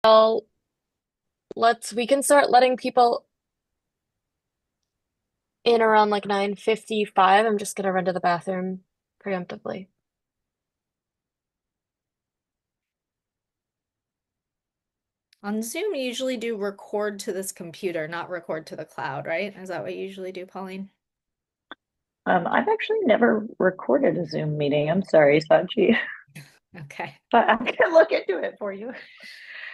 Well, we can start letting people in around like 9:55. I'm just gonna run to the bathroom preemptively. On Zoom, you usually do record to this computer, not record to the cloud, right? Is that what you usually do, Pauline? I've actually never recorded a Zoom meeting. I'm sorry, Sachi, Okay. but I can look into it for you.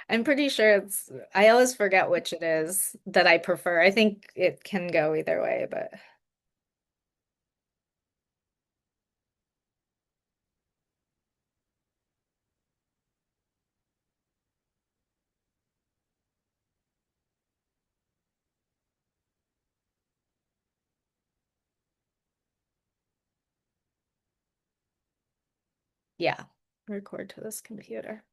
I'm pretty sure I always forget which it is that I prefer. I think it can go either way, but yeah, record to this computer.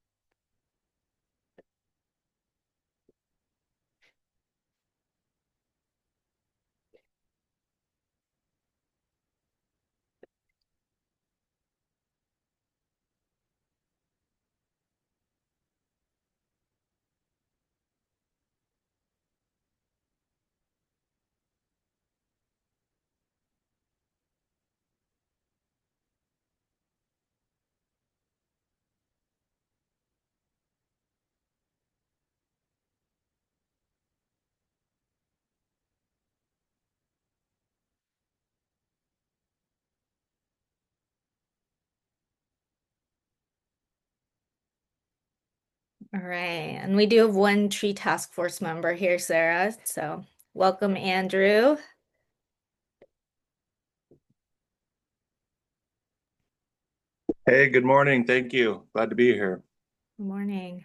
All right. And we do have one tree task force member here, Sarah. So welcome, Andrew. Hey, good morning. Thank you. Glad to be here. Good morning.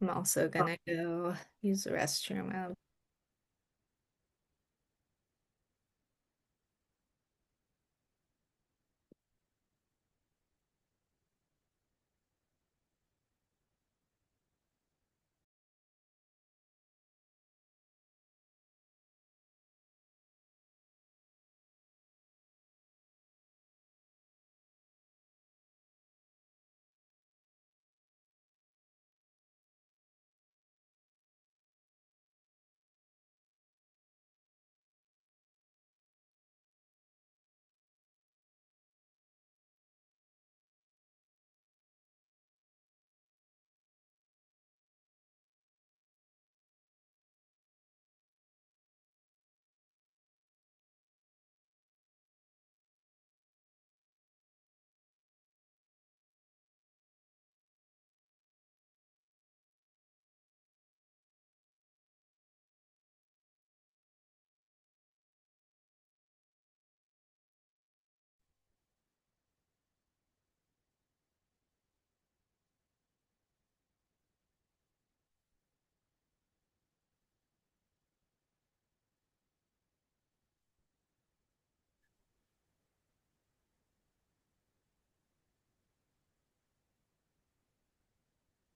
I'm also gonna go use the restroom.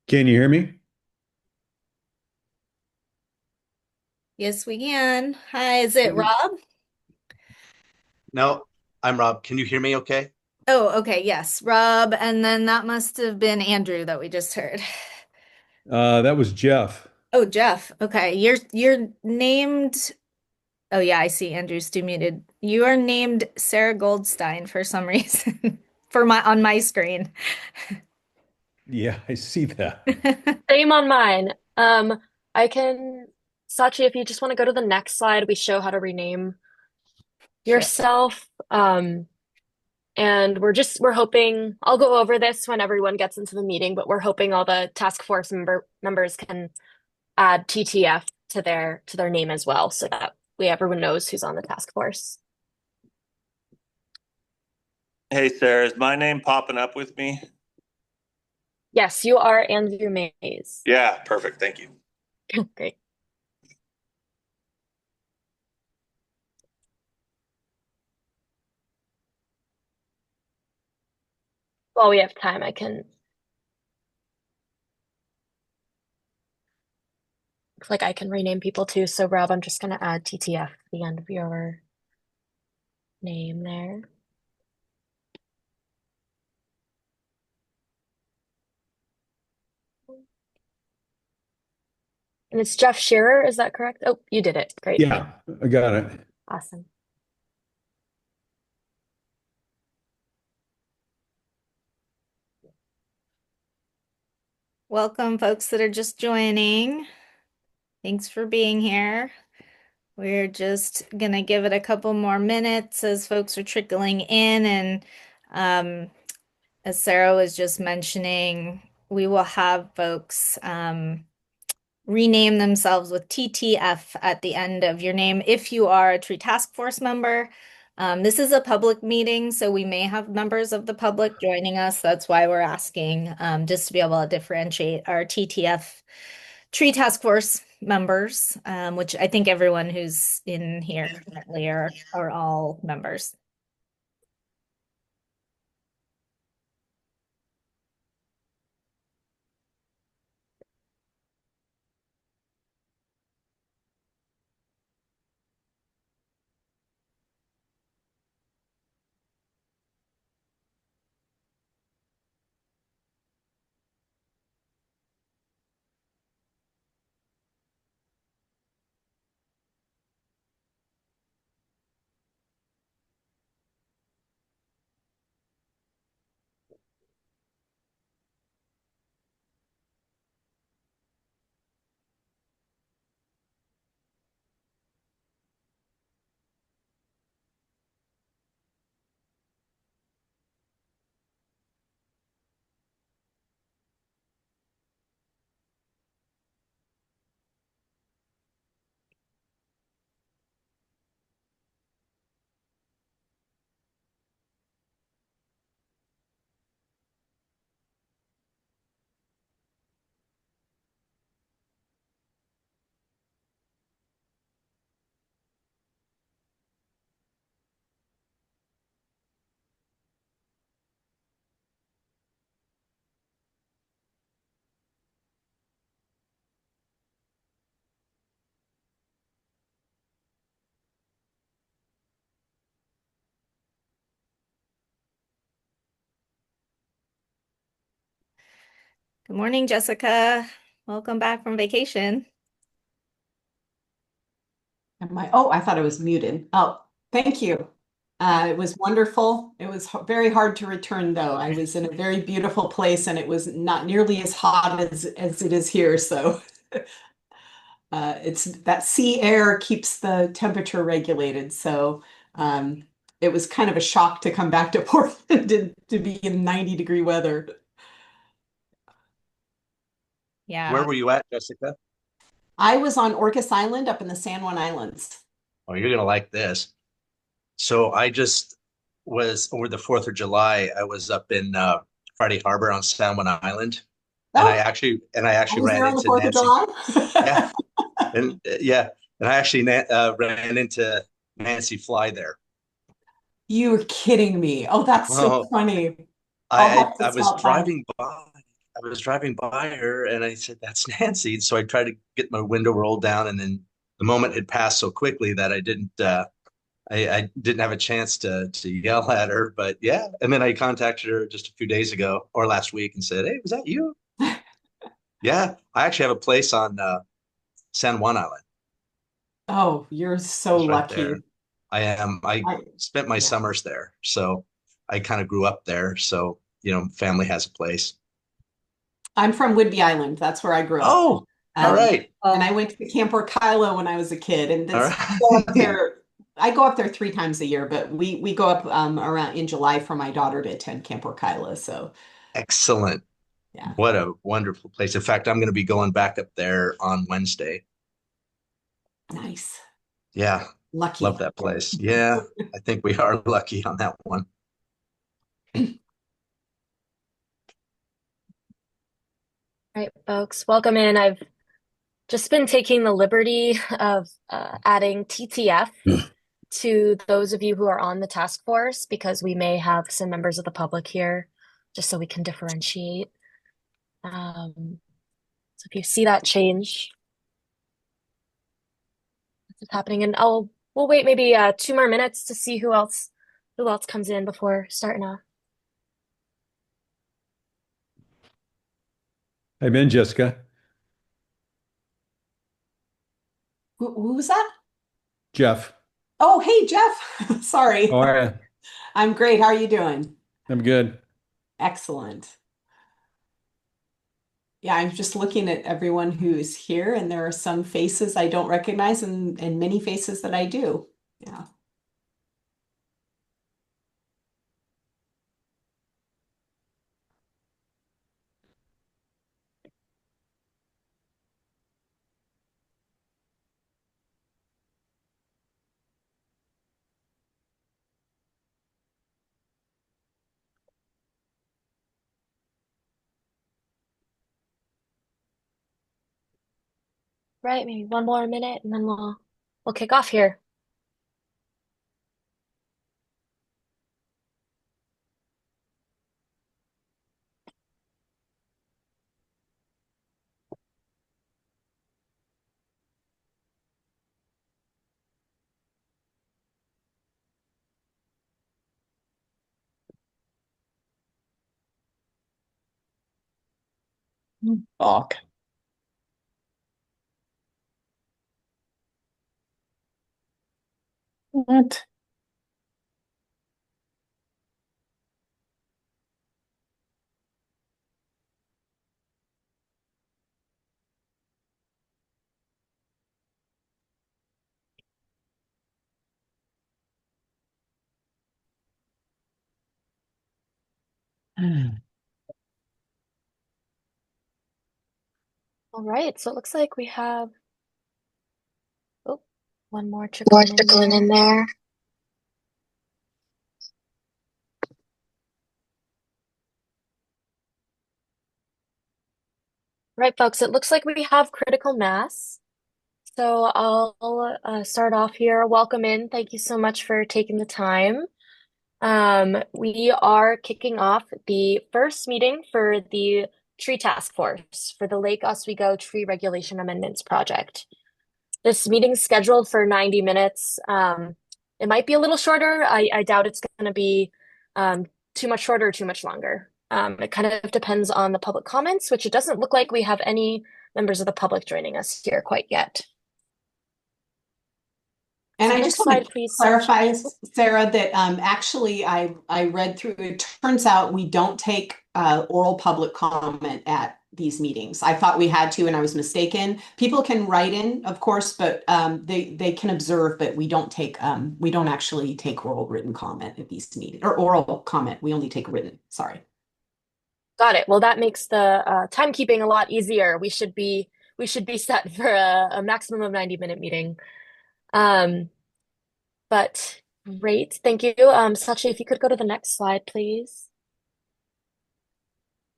Can you hear me? Yes, we can. Hi, is it Rob? No, I'm Rob. Can you hear me okay? Oh, okay, yes, Rob. And then that must have been Andrew that we just heard. That was Jeff. Oh, Jeff. Okay. You're named. Oh yeah, I see Andrew's still muted. You are named Sarah Goldstein for some reason for my on my screen. Yeah, I see that. Same on mine. I can, Sachi, if you just want to go to the next slide, we show how to rename Sure. yourself. And we're hoping, I'll go over this when everyone gets into the meeting, but we're hoping all the task force members can add TTF to their name as well, so that everyone knows who's on the task force. Hey, Sarah, is my name popping up with me? Yes, you are Andrew Mays. Yeah, perfect. Thank you. Great. While we have time, looks like I can rename people too. So Rob, I'm just gonna add TTF at the end of your name there. And it's Jeff Shearer, is that correct? Oh, you did it. Great. Yeah, I got it. Awesome. Welcome, folks that are just joining. Thanks for being here. We're just gonna give it a couple more minutes as folks are trickling in, and as Sarah was just mentioning, we will have folks rename themselves with TTF at the end of your name if you are a tree task force member. This is a public meeting, so we may have members of the public joining us. That's why we're asking, just to be able to differentiate our TTF tree task force members, which I think everyone who's in here currently are all members. Good morning, Jessica. Welcome back from vacation. Oh, I thought I was muted. Oh, thank you. It was wonderful. It was very hard to return, though. I was in a very beautiful place, and it was not nearly as hot as it is here. So it's that sea air keeps the temperature regulated. So it was kind of a shock to come back to Portland to be in 90-degree weather. Yeah. Where were you at, Jessica? I was on Orcas Island up in the San Juan Islands. Oh, you're gonna like this. So I just was over the 4th of July. I was up in Friday Harbor on San Juan Island, and Oh, I I actually was ran there on the into 4th of Nancy. Yeah, July. and yeah, and I actually ran into Nancy Fly there. You're kidding me. Oh, that's so Oh, funny. I'll have to I was stop by. driving by. I was driving by her, and I said, "That's Nancy." So I tried to get my window rolled down, and then the moment had passed so quickly that I didn't have a chance to yell at her. But yeah, and then I contacted her just a few days ago or last week and said, "Hey, was that you?" Yeah, I actually have a place on San Juan Island. Oh, you're so It's right there. lucky. I am. I I, spent my yeah. summers there, so I kind of grew up there. So family has a place. I'm from Whidbey Island. That's where I grew up. Oh, all Um, right. and I went to Camp Orkila when I was a kid, and All that's go up right. there. I go up there 3 times a year, but we go up around in July for my daughter to attend Camp Orkila. So Excellent. yeah, What a wonderful place. In fact, I'm going to be going back up there on Wednesday. nice, Yeah, love lucky. that place. Yeah, I think we are lucky on that one. Right, folks, welcome in. I've just been taking the liberty of adding TTF to those of you who are on the task force because we may have some members of the public here, just so we can differentiate. So if you see that change, that's happening, and we'll wait maybe 2 more minutes to see who else comes in before starting off. I'm in, Jessica. Who was that? Jeff. Oh, hey, Jeff. Sorry. How are you? I'm great. How are you doing? I'm good. Excellent. Yeah, I'm just looking at everyone who's here, and there are some faces I don't recognize and many faces that I do. Yeah. Right, maybe 1 more minute, and then we'll kick off here. Fuck. What? All right, so it looks like we have oh, one more More trickling in trickling there. in there. Right, folks, it looks like we have critical mass. So I'll start off here. Welcome in. Thank you so much for taking the time. We are kicking off the first meeting for the tree task force for the Lake Oswego Tree Regulation Amendments Project. This meeting's scheduled for 90 minutes. It might be a little shorter. I doubt it's going to be too much shorter or too much longer. It kind of depends on the public comments, which it doesn't look like we have any members of the public joining us here quite yet. And So I next just want slide, to please, clarify, Sachi. Sarah, that actually I read through. It turns out we don't take oral public comment at these meetings. I thought we had to, and I was mistaken. People can write in, of course, but they can observe, but we don't actually take oral written comment at these meetings or oral comment. We only take written. Sorry. Got it. Well, that makes the timekeeping a lot easier. We should be set for a maximum of 90-minute meeting. Um, but great, thank you. Sachi, if you could go to the next slide, please.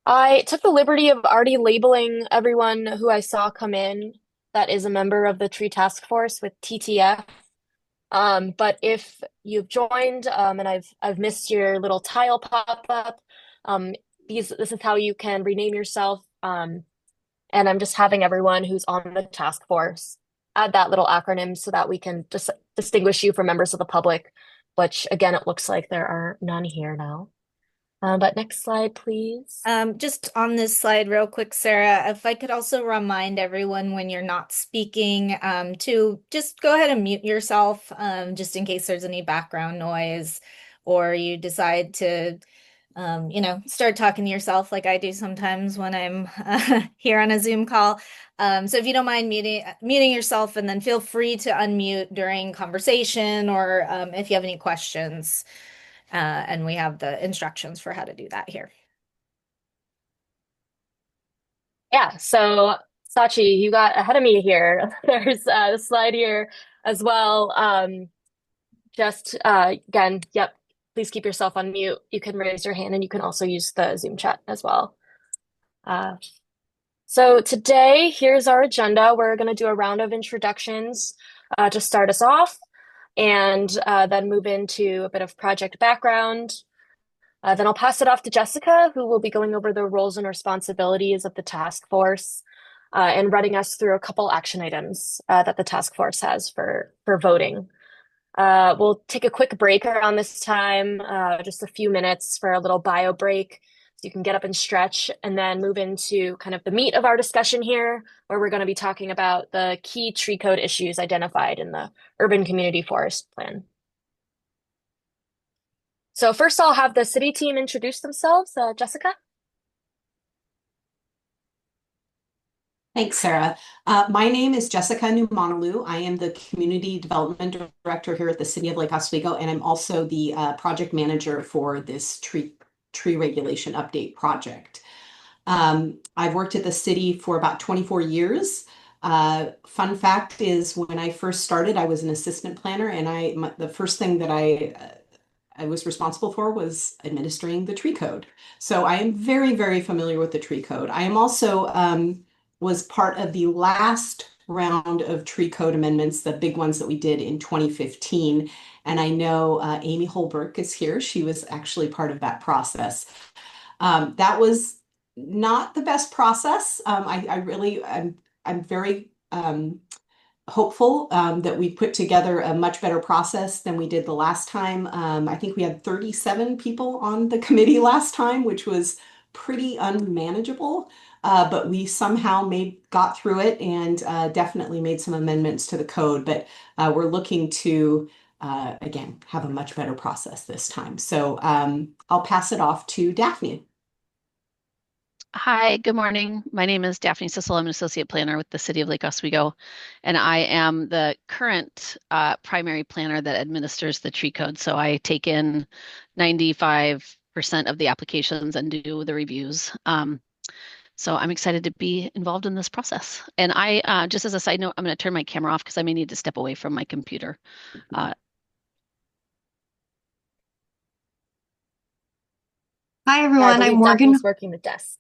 I took the liberty of already labeling everyone who I saw come in that is a member of the Tree Task Force with TTF. But if you've joined and I've missed your little tile pop up, this is how you can rename yourself. And I'm just having everyone who's on the task force add that little acronym so that we can distinguish you from members of the public, which again, it looks like there are none here now. But next slide, please. Just on this slide real quick, Sarah, if I could also remind everyone when you're not speaking, to just go ahead and mute yourself, just in case there's any background noise or you decide to, start talking to yourself like I do sometimes when I'm here on a Zoom call. So if you don't mind muting yourself, and then feel free to unmute during conversation or if you have any questions. And we have the instructions for how to do that here. Yeah, so Sachi, you got ahead of me here. There's a slide here as well. Just again, yep, please keep yourself on mute. You can raise your hand and you can also use the Zoom chat as well. So today, here's our agenda. We're going to do a round of introductions to start us off, and then move into a bit of project background. Then I'll pass it off to Jessica, who will be going over the roles and responsibilities of the task force and running us through a couple action items that the task force has for voting. We'll take a quick break around this time, just a few minutes for a little bio break. So you can get up and stretch and then move into kind of the meat of our discussion here, where we're going to be talking about the key tree code issues identified in the Urban Community Forest Plan. So first I'll have the city team introduce themselves. Jessica? Thanks, Sarah. My name is Jessica Numanoglu. I am the Community Development Director here at the City of Lake Oswego, and I'm also the project manager for this tree regulation update project. I've worked at the city for about 24 years. Fun fact is when I first started, I was an assistant planner, and the first thing that I was responsible for was administering the tree code. So I am very, very familiar with the tree code. I am also was part of the last round of tree code amendments, the big ones that we did in 2015. And I know Amy Holbrook is here. She was actually part of that process. That was not the best process. I'm very hopeful that we put together a much better process than we did the last time. I think we had 37 people on the committee last time, which was pretty unmanageable. But we somehow got through it and definitely made some amendments to the code. But we're looking to, again, have a much better process this time. So I'll pass it off to Daphne. Hi, good morning. My name is Daphne Sissel. I'm an associate planner with the City of Lake Oswego, and I am the current primary planner that administers the tree code. So I take in 95% of the applications and do the reviews. So I'm excited to be involved in this process. And I, just as a side note, I'm going to turn my camera off because I may need to step away from my computer. Hi, everyone. I'm Morgan. Daphne's working the desk.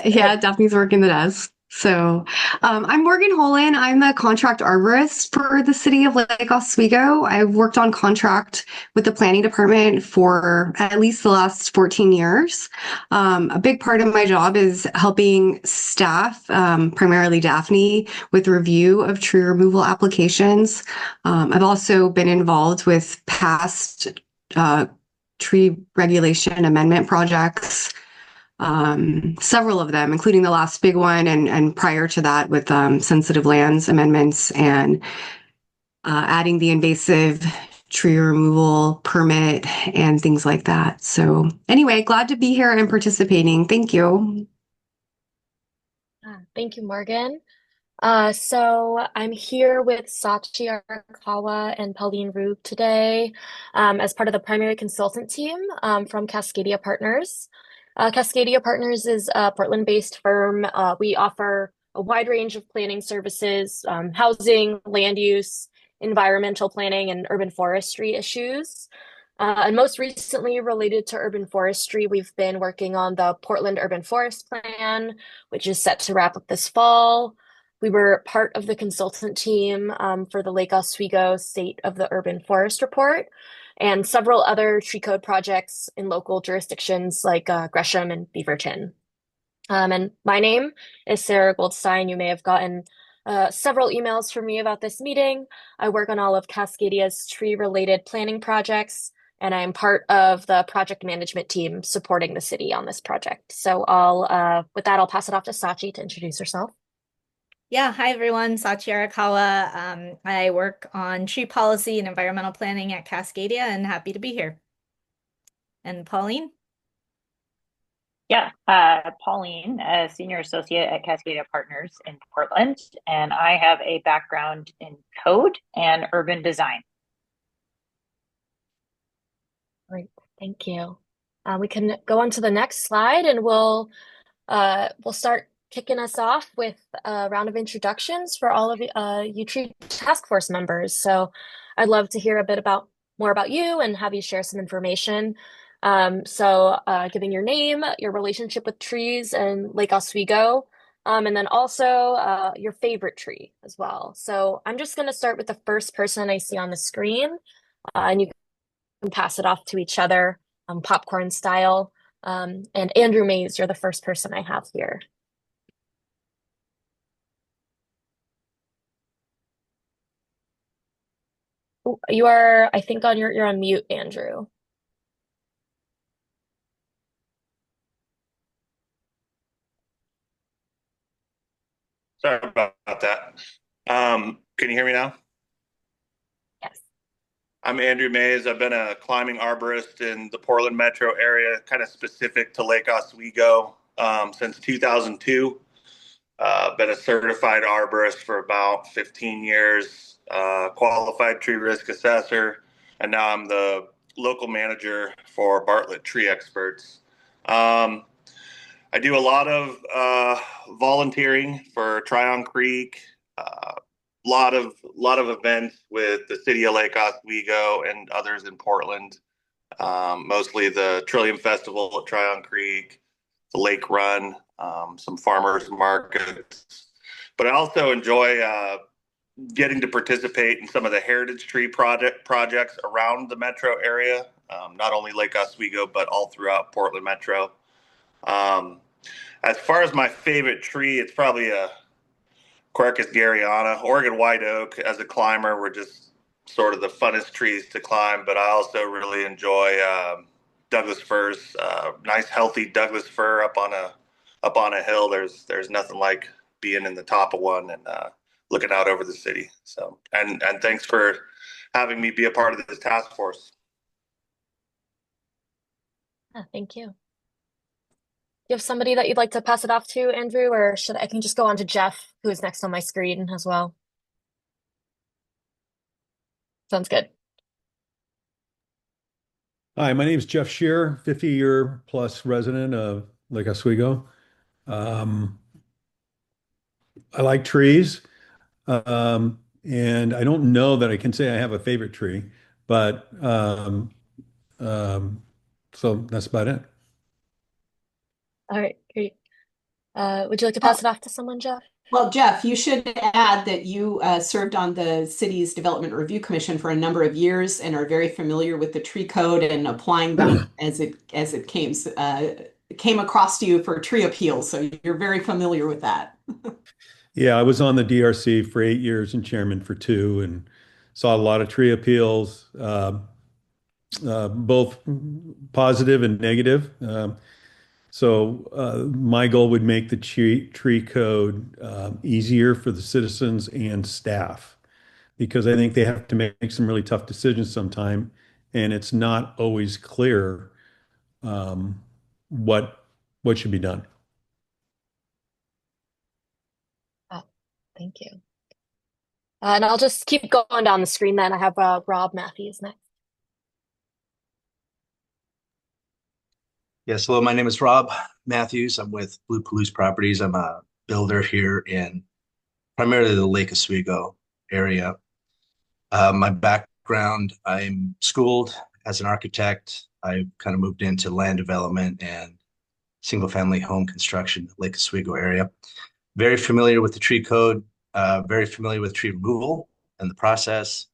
Yeah, Daphne's working the desk. So I'm Morgan Holan. I'm the contract arborist for the City of Lake Oswego. I've worked on contract with the planning department for at least the last 14 years. A big part of my job is helping staff, primarily Daphne, with review of tree removal applications. I've also been involved with past tree regulation amendment projects. Several of them, including the last big one and prior to that with sensitive lands amendments and adding the invasive tree removal permit and things like that. So anyway, glad to be here and participating. Thank you. Thank you, Morgan. So I'm here with Sachi Arakawa and Pauline Rube today as part of the primary consultant team from Cascadia Partners. Cascadia Partners is a Portland-based firm. We offer a wide range of planning services, housing, land use, environmental planning, and urban forestry issues. And most recently related to urban forestry, we've been working on the Portland Urban Forest Plan, which is set to wrap up this fall. We were part of the consultant team for the Lake Oswego State of the Urban Forest Report and several other tree code projects in local jurisdictions like Gresham and Beaverton. And my name is Sarah Goldstein. You may have gotten several emails from me about this meeting. I work on all of Cascadia's tree-related planning projects, and I'm part of the project management team supporting the city on this project. So with that, I'll pass it off to Sachi to introduce herself. Yeah, hi everyone, Sachi Arakawa. I work on tree policy and environmental planning at Cascadia and happy to be here. And Pauline? Yeah, Pauline, a senior associate at Cascadia Partners in Portland, and I have a background in code and urban design. Great, thank you. We can go on to the next slide and we'll start kicking us off with a round of introductions for all of you tree task force members. So I'd love to hear a bit about more about you and have you share some information. Giving your name, your relationship with trees and Lake Oswego, and then also your favorite tree as well. So I'm just going to start with the first person I see on the screen, and you can pass it off to each other, popcorn style. And Andrew Mays, you're the first person I have here. You are, I think, you're on mute, Andrew. Sorry about that. Can you hear me now? Yes. I'm Andrew Mays. I've been a climbing arborist in the Portland metro area, kind of specific to Lake Oswego, since 2002. Been a certified arborist for about 15 years, qualified tree risk assessor, and now I'm the local manager for Bartlett Tree Experts. I do a lot of volunteering for Tryon Creek, lot of events with the city of Lake Oswego and others in Portland. Mostly the Trillium Festival at Tryon Creek, the Lake Run, some farmers markets. But I also enjoy getting to participate in some of the heritage tree projects around the metro area, not only Lake Oswego but all throughout Portland Metro. Um, as far as my favorite tree, it's probably a Quercus garryana. Oregon white oak. As a climber, were just sort of the funnest trees to climb. But I also really enjoy Douglas firs. Nice, healthy Douglas fir up on a hill. There's nothing like being in the top of one and looking out over the city. So and thanks for having me be a part of this task force. Thank you. You have somebody that you'd like to pass it off to, Andrew, or I can just go on to Jeff, who is next on my screen as well. Sounds good. Hi, my name is Jeff Shear, 50-year plus resident of Lake Oswego. Um, I like trees, and I don't know that I can say I have a favorite tree, but um, so that's about it. All right, great. Would you like to pass Oh, it off to someone, Jeff? well, Jeff, you should add that you served on the city's Development Review Commission for a number of years and are very familiar with the tree code and applying that as it came across to you for tree appeals. So you're very familiar with that. Yeah, I was on the DRC for 8 years and chairman for 2, and saw a lot of tree appeals, both positive and negative. My goal would make the tree code easier for the citizens and staff because I think they have to make some really tough decisions sometime, and it's not always clear um, what what should be done. Oh, thank you. And I'll just keep going down the screen then. I have Rob Matthews next. Yes, hello, my name is Rob Matthews. I'm with Blue Palouse Properties. I'm a builder here in primarily the Lake Oswego area. My background, I'm schooled as an architect. I kind of moved into land development and single family home construction, Lake Oswego area. Very familiar with the tree code, very familiar with tree removal and the process.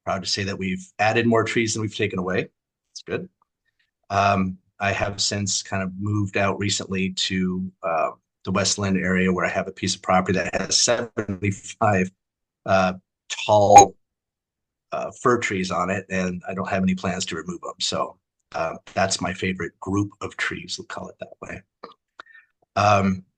Proud to say that we've added more trees than we've taken away. It's good. I have since kind of moved out recently to the Westland area where I have a piece of property that has 75 tall fir trees on it, and I don't have any plans to remove them. So that's my favorite group of trees, we'll call it that way.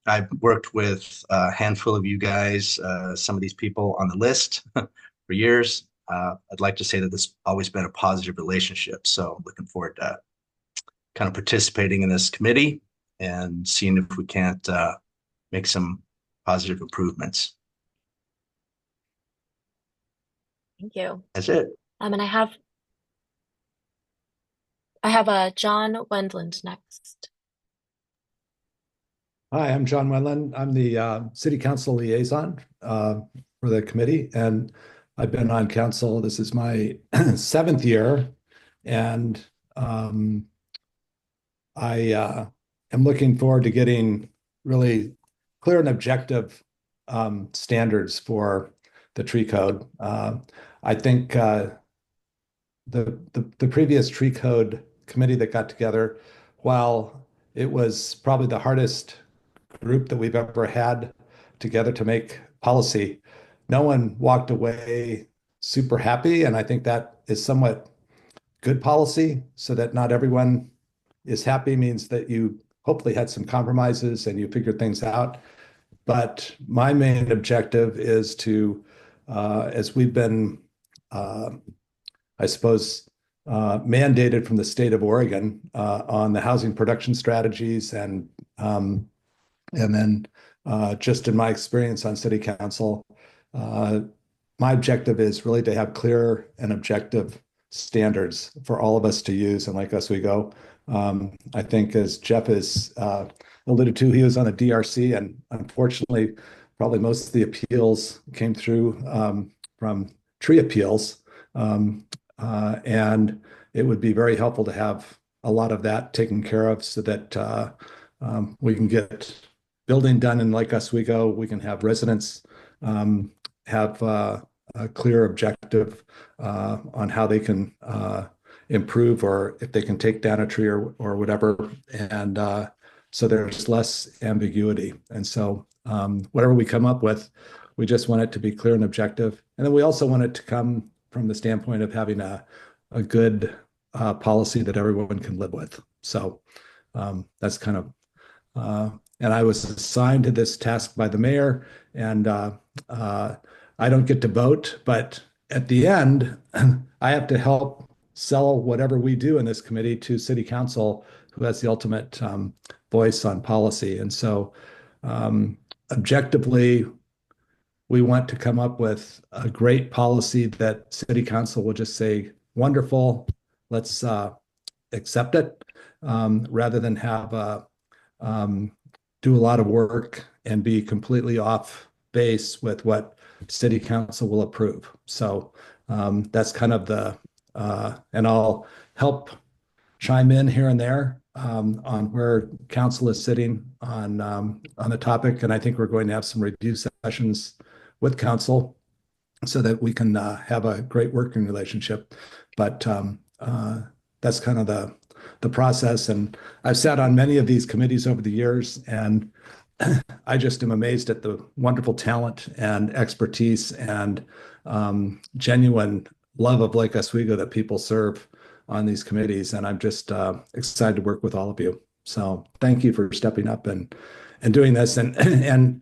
I've worked with a handful of you guys, some of these people on the list for years. I'd like to say that this has always been a positive relationship. So I'm looking forward to kind of participating in this committee and seeing if we can't make some positive improvements. Thank you. That's it. And I have John Wendland next. Hi, I'm John Wendland. I'm the City Council liaison for the committee, and I've been on council. This is my seventh year, and um, I am looking forward to getting really clear and objective standards for the tree code. I think the previous tree code committee that got together, while it was probably the hardest group that we've ever had together to make policy, no one walked away super happy. And I think that is somewhat good policy so that not everyone is happy means that you hopefully had some compromises and you figured things out. But my main objective is to, as we've been, uh, I suppose, mandated from the state of Oregon on the housing production strategies and then just in my experience on city council, uh, my objective is really to have clear and objective standards for all of us to use and Lake Oswego. I think as Jeff has alluded to, he was on the DRC, and unfortunately, probably most of the appeals came through from tree appeals. And it would be very helpful to have a lot of that taken care of so that we can get building done in Lake Oswego. We can have residents have a clear objective on how they can improve or if they can take down a tree or whatever. And so there's less ambiguity. And so whatever we come up with, we just want it to be clear and objective. And then we also want it to come from the standpoint of having a good policy that everyone can live with. So that's kind of and I was assigned to this task by the mayor, and I don't get to vote, but at the end, I have to help sell whatever we do in this committee to city council, who has the ultimate voice on policy. And so, objectively, we want to come up with a great policy that city council will just say, wonderful, let's accept it, rather than have um, do a lot of work and be completely off base with what city council will approve. So that's kind of and I'll help chime in here and there on where council is sitting on the topic. And I think we're going to have some review sessions with council so that we can have a great working relationship. But that's kind of the process. And I've sat on many of these committees over the years, and I just am amazed at the wonderful talent and expertise and genuine love of Lake Oswego that people serve on these committees. And I'm just excited to work with all of you. So thank you for stepping up and doing this. And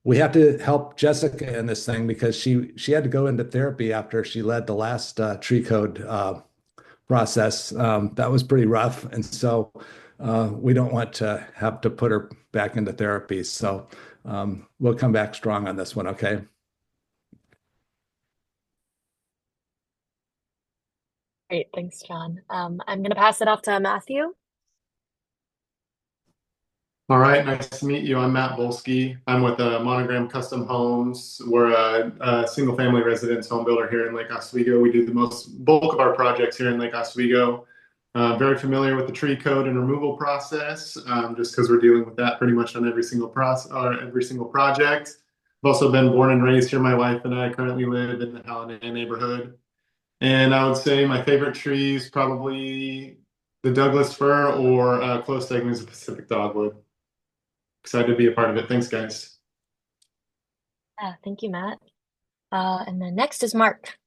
we have to help Jessica in this thing because she had to go into therapy after she led the last tree code process. That was pretty rough. And so we don't want to have to put her back into therapy. So we'll come back strong on this one, okay? Great, thanks, John. I'm going to pass it off to Matthew. All right, nice to meet you. I'm Matt Volsky. I'm with Monogram Custom Homes. We're a single-family residence home builder here in Lake Oswego. We do the most bulk of our projects here in Lake Oswego. Very familiar with the tree code and removal process, just because we're dealing with that pretty much on every single process or every single project. I've also been born and raised here. My wife and I currently live in the Hallinan neighborhood. And I would say my favorite trees probably the Douglas fir or close segments of Pacific dogwood. Excited to be a part of it. Thanks, guys. Yeah, thank you, Matt. And then next is Mark.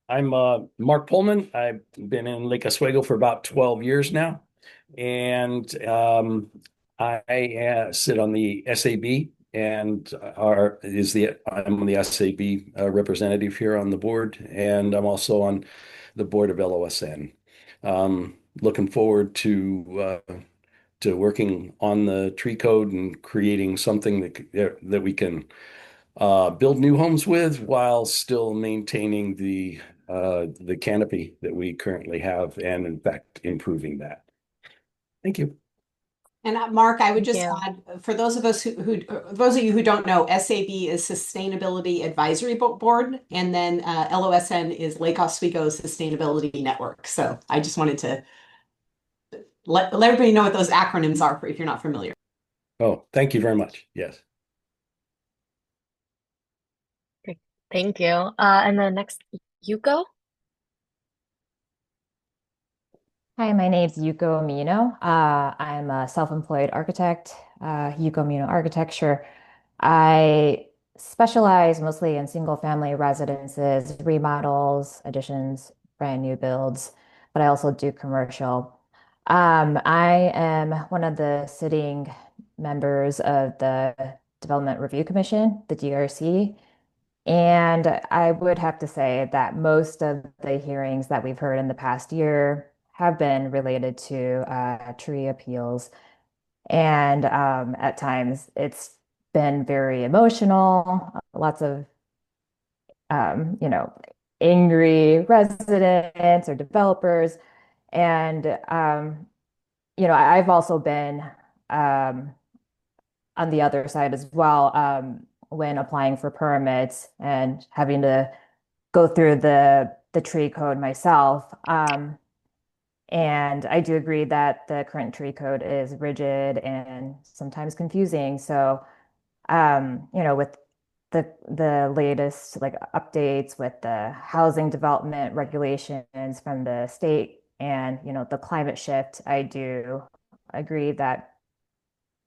I'm Mark Pullman. I've been in Lake Oswego for about 12 years now, and I sit on the SAB and I'm the SAB representative here on the board, and I'm also on the board of LOSN. Looking forward to working on the tree code and creating something that we can build new homes with while still maintaining the canopy that we currently have, and in fact improving that. Thank you. And Mark, I would Thank just you. add, for those of us who those of you who don't know, SAB is Sustainability Advisory Board, and then LOSN is Lake Oswego Sustainability Network. So I just wanted to let everybody know what those acronyms are if you're not familiar. Oh, thank you very much. Yes. Great. Thank you. And then next, Yuko. Hi, my name's Yuko Amino. I'm a self-employed architect, Yuko Amino Architecture. I specialize mostly in single-family residences, remodels, additions, brand new builds, but I also do commercial. I am one of the sitting members of the Development Review Commission, the DRC. And I would have to say that most of the hearings that we've heard in the past year have been related to tree appeals. And at times it's been very emotional, lots of, you know, angry residents or developers. And, I've also been on the other side as well when applying for permits and having to go through the tree code myself. And I do agree that the current tree code is rigid and sometimes confusing. So, with the latest like updates with the housing development regulations from the state and the climate shift, I do agree that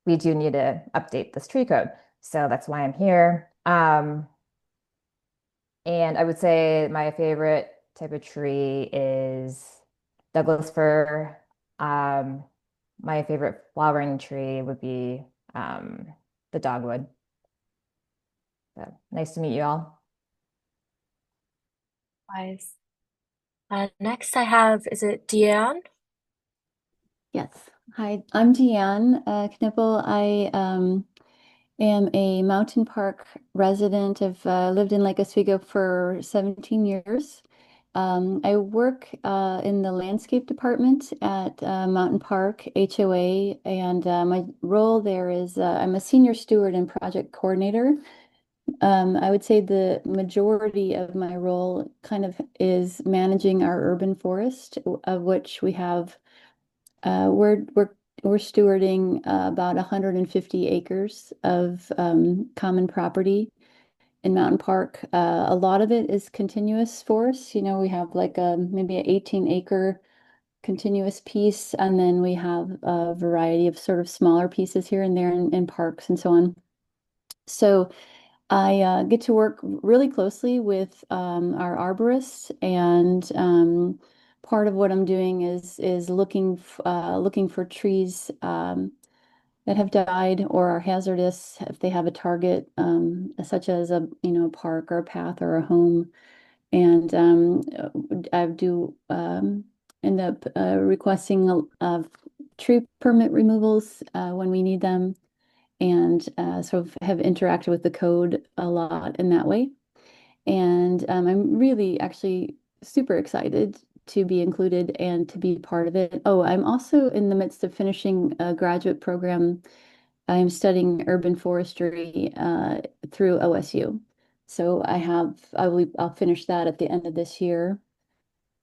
we do need to update this tree code. So that's why I'm here. And I would say my favorite type of tree is Douglas fir. Um, my favorite flowering tree would be the dogwood. So nice to meet you all. Guys. Next I have, is it Deanne? Yes. Hi, I'm Deanne Knippel. I am a mountain park resident. I've lived in Lake Oswego for 17 years. I work in the landscape department at Mountain Park HOA, and my role there is I'm a senior steward and project coordinator. I would say the majority of my role kind of is managing our urban forest, of which we have we're stewarding about 150 acres of common property in Mountain Park. A lot of it is continuous forest. We have like maybe an 18-acre continuous piece, and then we have a variety of sort of smaller pieces here and there in parks and so on. So I get to work really closely with our arborists, and part of what I'm doing is looking for trees that have died or are hazardous if they have a target, such as a park or a path or a home. And I do end up requesting tree permit removals when we need them, and sort of have interacted with the code a lot in that way. And I'm really actually super excited to be included and to be part of it. Oh, I'm also in the midst of finishing a graduate program. I'm studying urban forestry through OSU. So I'll finish that at the end of this year.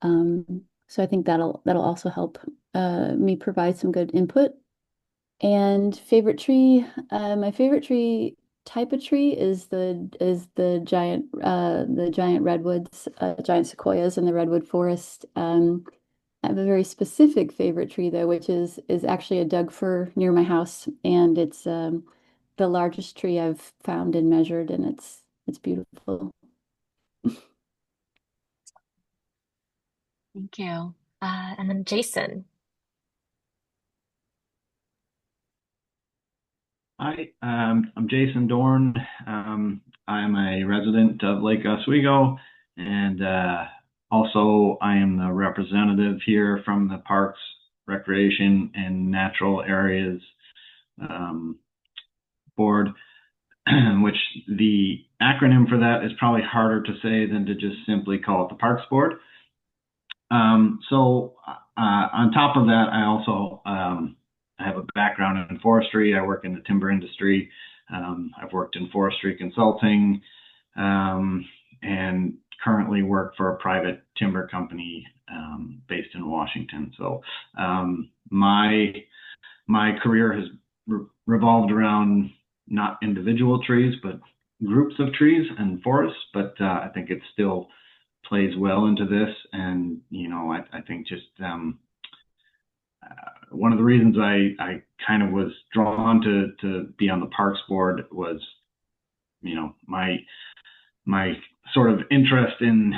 So I think that'll also help me provide some good input. And favorite tree, my favorite tree type of tree is the giant redwoods, giant sequoias in the redwood forest. I have a very specific favorite tree though, which is actually a Doug fir near my house, and it's the largest tree I've found and measured, and it's beautiful. Thank you. And then Jason. Hi, I'm Jason Dorn. I'm a resident of Lake Oswego, and also I am the representative here from the Parks, Recreation, and Natural Areas Board, which the acronym for that is probably harder to say than to just simply call it the Parks Board. On top of that, I also I have a background in forestry. I work in the timber industry. I've worked in forestry consulting, and currently work for a private timber company based in Washington. So my career has revolved around not individual trees, but groups of trees and forests. But I think it still plays well into this. And, I think just one of the reasons I kind of was drawn to be on the Parks Board was, my sort of interest in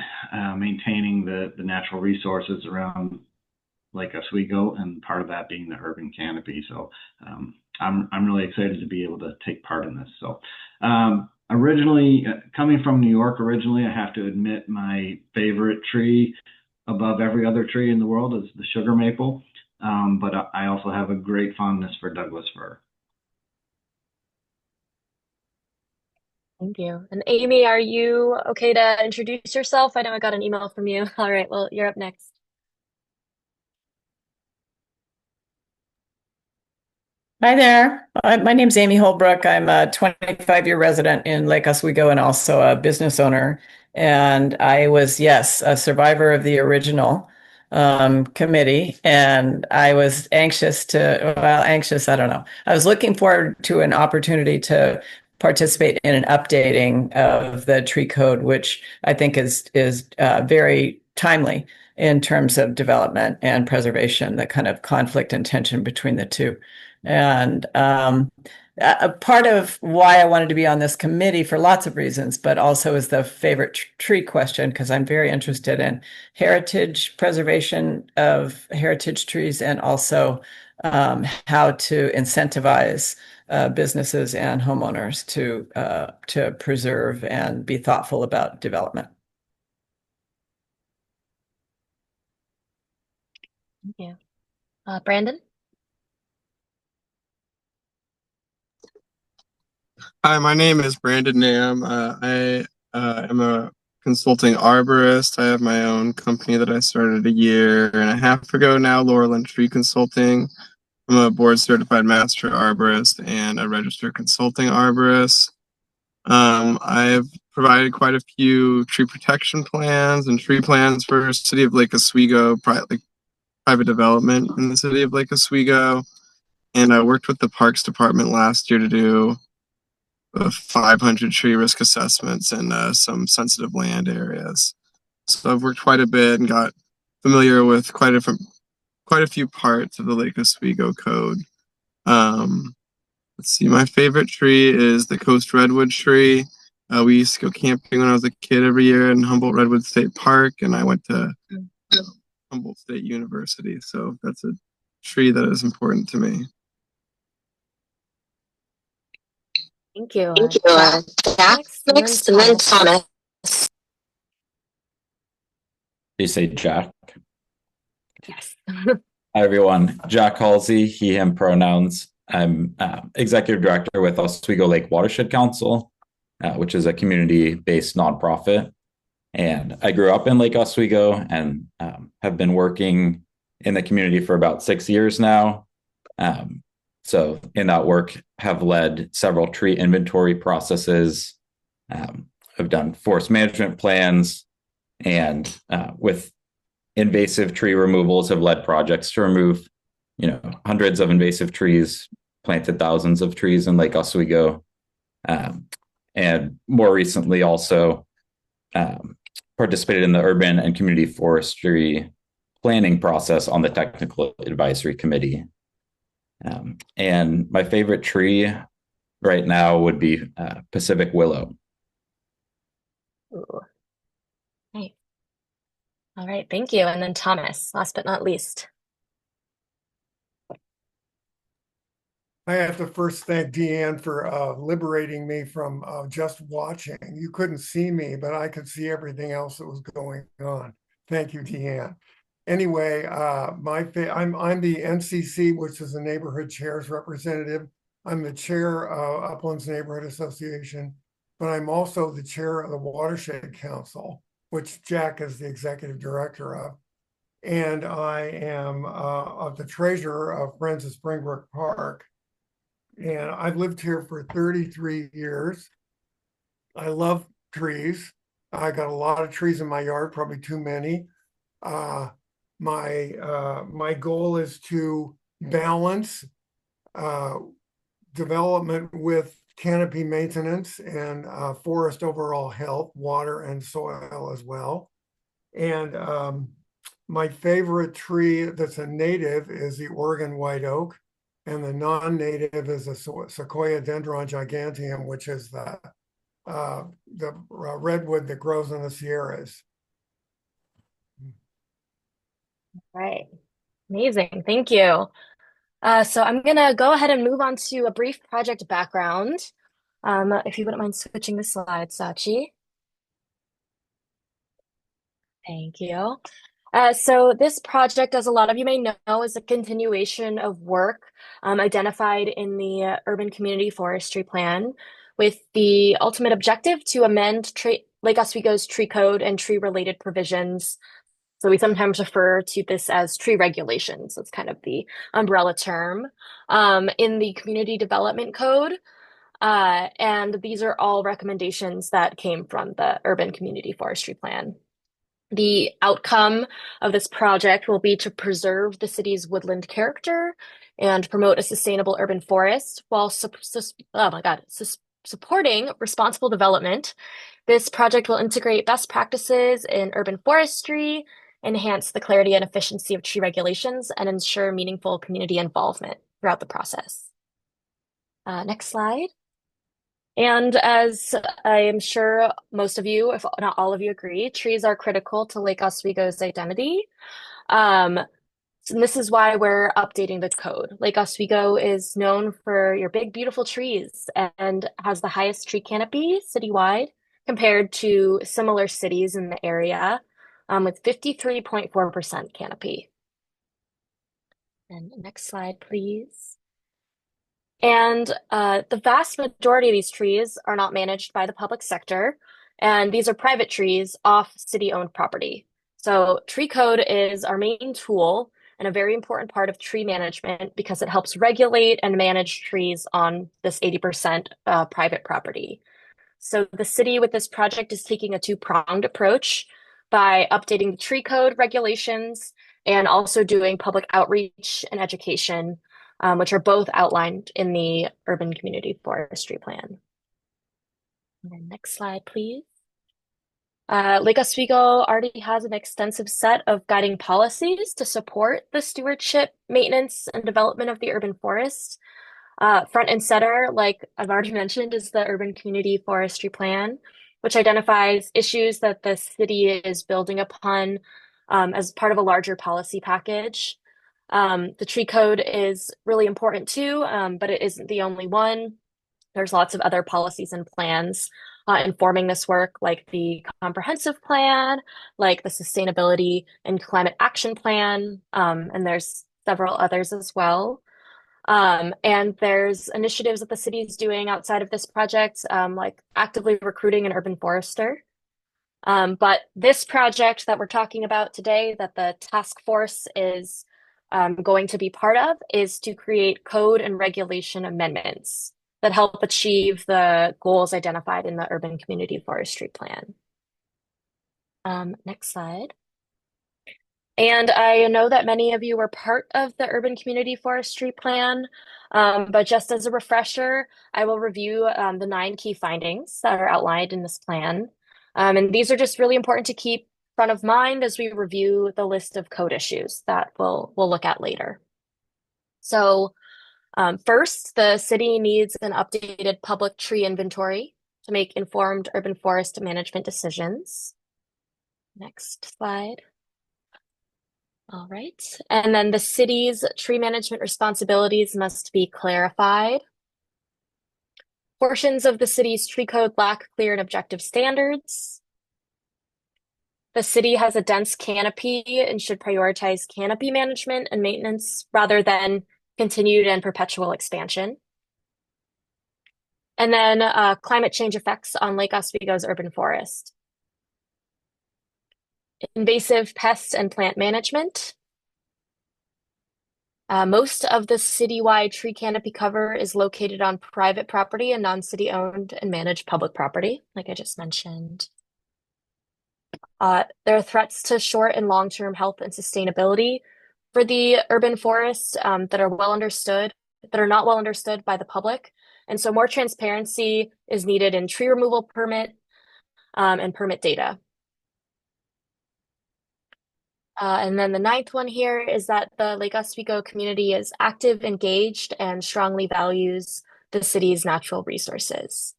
maintaining the natural resources around Lake Oswego, and part of that being the urban canopy. So I'm really excited to be able to take part in this. So originally, coming from New York, I have to admit my favorite tree above every other tree in the world is the sugar maple. But I also have a great fondness for Douglas fir. Thank you. And Amy, are you okay to introduce yourself? I know I got an email from you. All right, well, you're up next. Hi there. My name's Amy Holbrook. I'm a 25-year resident in Lake Oswego and also a business owner. And I was, yes, a survivor of the original committee. And I was anxious, I don't know. I was looking forward to an opportunity to participate in an updating of the tree code, which I think is very timely in terms of development and preservation, the kind of conflict and tension between the two. And a part of why I wanted to be on this committee for lots of reasons, but also is the favorite tree question, because I'm very interested in heritage preservation of heritage trees, and also how to incentivize businesses and homeowners to preserve and be thoughtful about development. Thank you. Brandon? Hi, my name is Brandon Nam. I am a consulting arborist. I have my own company that I started a year and a half ago now, Laurel Tree Consulting. I'm a board certified master arborist and a registered consulting arborist. I've provided quite a few tree protection plans and tree plans for the city of Lake Oswego, private development in the city of Lake Oswego. And I worked with the Parks Department last year to do 500 tree risk assessments in some sensitive land areas. So I've worked quite a bit and got familiar with quite a few parts of the Lake Oswego Code. Let's see, my favorite tree is the Coast Redwood tree. We used to go camping when I was a kid every year in Humboldt Redwood State Park, and I went to Humboldt State University. So that's a tree that is important to me. Thank you. Thank you. Jack Next, and then Thomas. You say Jack? Yes. Hi, everyone. Jack Halsey, he, him pronouns. I'm executive director with Oswego Lake Watershed Council, which is a community-based nonprofit. And I grew up in Lake Oswego and have been working in the community for about 6 years now. So in that work, have led several tree inventory processes, have done forest management plans, and with invasive tree removals, have led projects to remove, hundreds of invasive trees, planted thousands of trees in Lake Oswego, and more recently also participated in the urban and community forestry planning process on the technical advisory committee. And my favorite tree right now would be Pacific willow. Ooh. Nice. All right, thank you. And then Thomas, last but not least. I have to first thank Deanne for liberating me from just watching. You couldn't see me, but I could see everything else that was going on. Thank you, Deanne. Anyway, I'm the NCC, which is the Neighborhood Chairs Representative. I'm the chair of Uplands Neighborhood Association, but I'm also the chair of the Watershed Council, which Jack is the executive director of. And I am the treasurer of Friends of Springbrook Park. and I've lived here for 33 years. I love trees. I got a lot of trees in my yard, probably too many. My goal is to balance development with canopy maintenance and forest overall health, water and soil as well. And my favorite tree that's a native is the Oregon white oak, and the non-native is a Sequoia dendron giganteum, which is the redwood that grows in the Sierras. Right. Amazing. Thank you. So I'm going to go ahead and move on to a brief project background. If you wouldn't mind switching the slides, Sachi. Thank you. So this project, as a lot of you may know, is a continuation of work identified in the Urban Community Forestry Plan with the ultimate objective to amend Lake Oswego's tree code and tree-related provisions. So we sometimes refer to this as tree regulations. That's kind of the umbrella term in the Community Development Code. And these are all recommendations that came from the Urban Community Forestry Plan. The outcome of this project will be to preserve the city's woodland character and promote a sustainable urban forest while supporting responsible development. This project will integrate best practices in urban forestry, enhance the clarity and efficiency of tree regulations, and ensure meaningful community involvement throughout the process. Next slide. And as I am sure most of you, if not all of you, agree, trees are critical to Lake Oswego's identity. And this is why we're updating the code. Lake Oswego is known for your big, beautiful trees and has the highest tree canopy citywide compared to similar cities in the area with 53.4% canopy. And next slide, please. And the vast majority of these trees are not managed by the public sector, and these are private trees off city-owned property. So tree code is our main tool and a very important part of tree management because it helps regulate and manage trees on this 80% private property. So the city with this project is taking a two-pronged approach by updating the tree code regulations and also doing public outreach and education, which are both outlined in the Urban Community Forestry Plan. And then next slide, please. Lake Oswego already has an extensive set of guiding policies to support the stewardship, maintenance, and development of the urban forest. Front and center, like I've already mentioned, is the Urban Community Forestry Plan, which identifies issues that the city is building upon as part of a larger policy package. The tree code is really important too, but it isn't the only one. There's lots of other policies and plans informing this work, like the comprehensive plan, like the sustainability and climate action plan, and there's several others as well. And there's initiatives that the city is doing outside of this project, like actively recruiting an urban forester. But this project that we're talking about today, that the task force is going to be part of, is to create code and regulation amendments that help achieve the goals identified in the Urban Community Forestry Plan. Next slide. And I know that many of you were part of the Urban Community Forestry Plan, but just as a refresher, I will review the 9 key findings that are outlined in this plan. And these are just really important to keep front of mind as we review the list of code issues that we'll look at later. So first, the city needs an updated public tree inventory to make informed urban forest management decisions. Next slide. All right. And then the city's tree management responsibilities must be clarified. Portions of the city's tree code lack clear and objective standards. The city has a dense canopy and should prioritize canopy management and maintenance rather than continued and perpetual expansion. And then climate change effects on Lake Oswego's urban forest. Invasive pest and plant management. Most of the citywide tree canopy cover is located on private property and non-city owned and managed public property, like I just mentioned. There are threats to short and long-term health and sustainability for the urban forests that are not well understood by the public. And so more transparency is needed in tree removal permit and permit data. And then the ninth one here is that the Lake Oswego community is active, engaged, and strongly values the city's natural resources.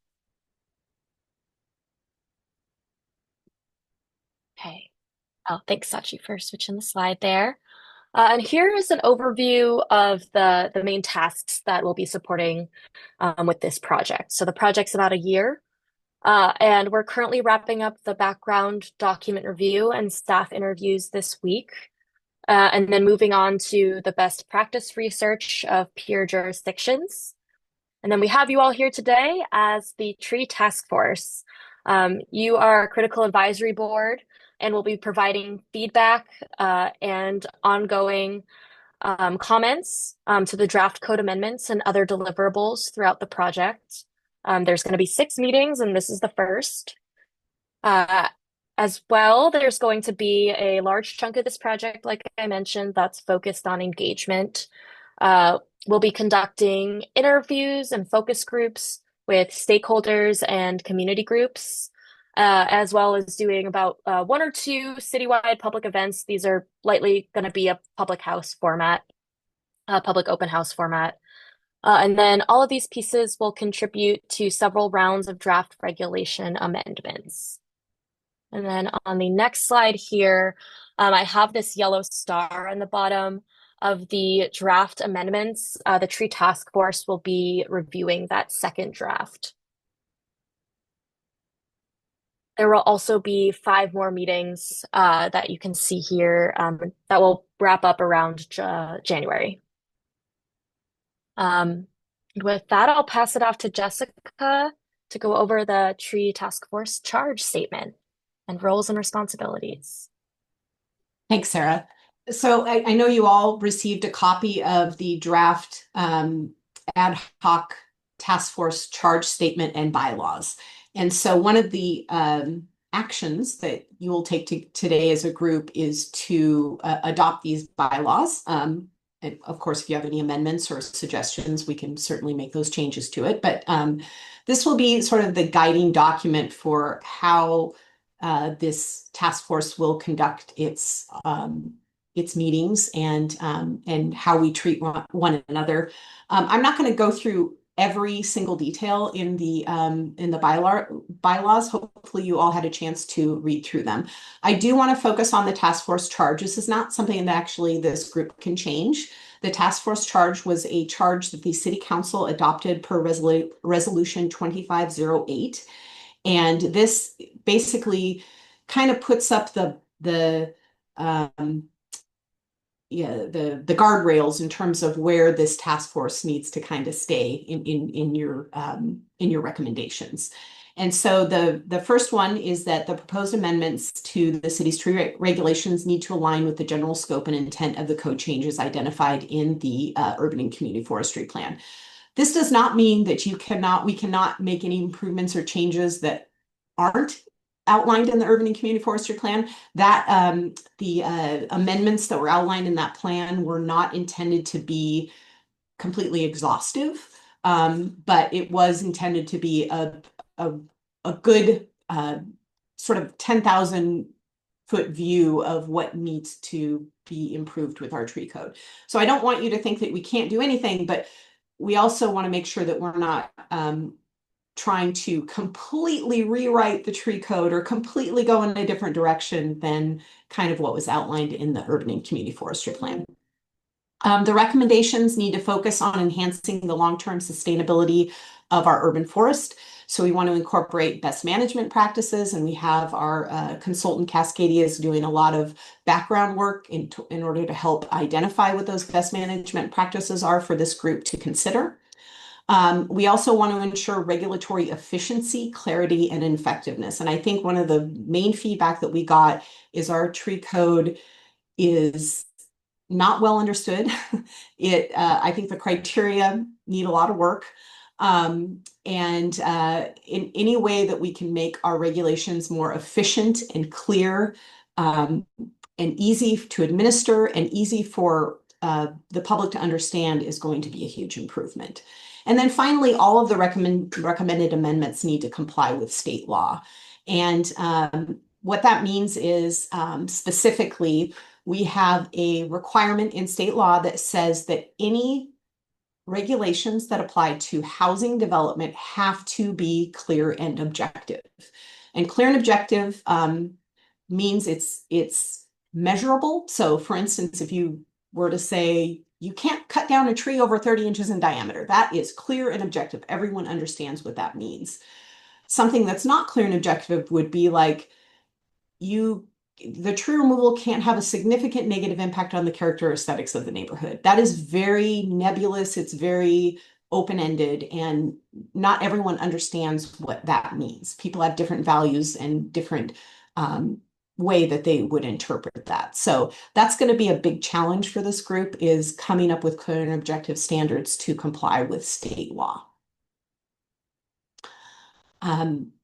Okay. Oh, thanks, Sachi, for switching the slide there. And here is an overview of the main tasks that we'll be supporting with this project. So the project's about a year, and we're currently wrapping up the background document review and staff interviews this week, and then moving on to the best practice research of peer jurisdictions. And then we have you all here today as the Tree Task Force. You are a critical advisory board and will be providing feedback and ongoing comments to the draft code amendments and other deliverables throughout the project. There's going to be 6 meetings, and this is the first. As well, there's going to be a large chunk of this project, like I mentioned, that's focused on engagement. We'll be conducting interviews and focus groups with stakeholders and community groups, as well as doing about 1 or 2 citywide public events. These are likely going to be a public house format, public open house format. And then all of these pieces will contribute to several rounds of draft regulation amendments. And then on the next slide here, I have this yellow star on the bottom of the draft amendments. The Tree Task Force will be reviewing that second draft. There will also be 5 more meetings that you can see here that will wrap up around January. With that, I'll pass it off to Jessica to go over the Tree Task Force charge statement and roles and responsibilities. Thanks, Sarah. So I know you all received a copy of the draft ad hoc task force charge statement and bylaws. And so one of the actions that you will take today as a group is to adopt these bylaws. And of course, if you have any amendments or suggestions, we can certainly make those changes to it. But this will be sort of the guiding document for how this task force will conduct its meetings and how we treat one another. I'm not going to go through every single detail in the bylaws. Hopefully you all had a chance to read through them. I do want to focus on the task force charge. This is not something that actually this group can change. The task force charge was a charge that the City Council adopted per Resolution 2508. And this basically kind of puts up the guardrails in terms of where this task force needs to kind of stay in your recommendations. And so the first one is that the proposed amendments to the city's tree regulations need to align with the general scope and intent of the code changes identified in the urban and community forestry plan. This does not mean that we cannot make any improvements or changes that aren't outlined in the urban and community forestry plan. That the amendments that were outlined in that plan were not intended to be completely exhaustive, but it was intended to be a good sort of 10,000 foot view of what needs to be improved with our tree code. So I don't want you to think that we can't do anything, but we also want to make sure that we're not trying to completely rewrite the tree code or completely go in a different direction than kind of what was outlined in the urban and community forestry plan. The recommendations need to focus on enhancing the long-term sustainability of our urban forest. So we want to incorporate best management practices, and we have our consultant Cascadia is doing a lot of background work in order to help identify what those best management practices are for this group to consider. We also want to ensure regulatory efficiency, clarity, and effectiveness. And I think one of the main feedback that we got is our tree code is not well understood. I think the criteria need a lot of work. In any way that we can make our regulations more efficient and clear, and easy to administer and easy for the public to understand is going to be a huge improvement. And then finally, all of the recommended amendments need to comply with state law. And what that means is specifically, we have a requirement in state law that says that any regulations that apply to housing development have to be clear and objective. And clear and objective means it's measurable. So for instance, if you were to say, you can't cut down a tree over 30 inches in diameter, that is clear and objective. Everyone understands what that means. Something that's not clear and objective would be like, the tree removal can't have a significant negative impact on the character or aesthetics of the neighborhood. That is very nebulous. It's very open-ended, and not everyone understands what that means. People have different values and different way that they would interpret that. So that's going to be a big challenge for this group, is coming up with clear and objective standards to comply with state law.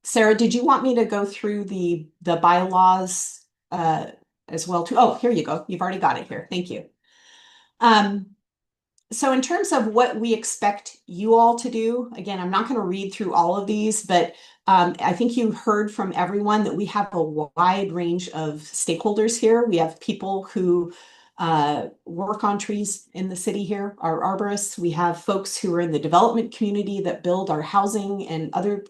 Sarah, did you want me to go through the bylaws as well too? Oh, here you go. You've already got it here. Thank you. So in terms of what we expect you all to do, again, I'm not going to read through all of these, but I think you heard from everyone that we have a wide range of stakeholders here. We have people who work on trees in the city here, our arborists. We have folks who are in the development community that build our housing and other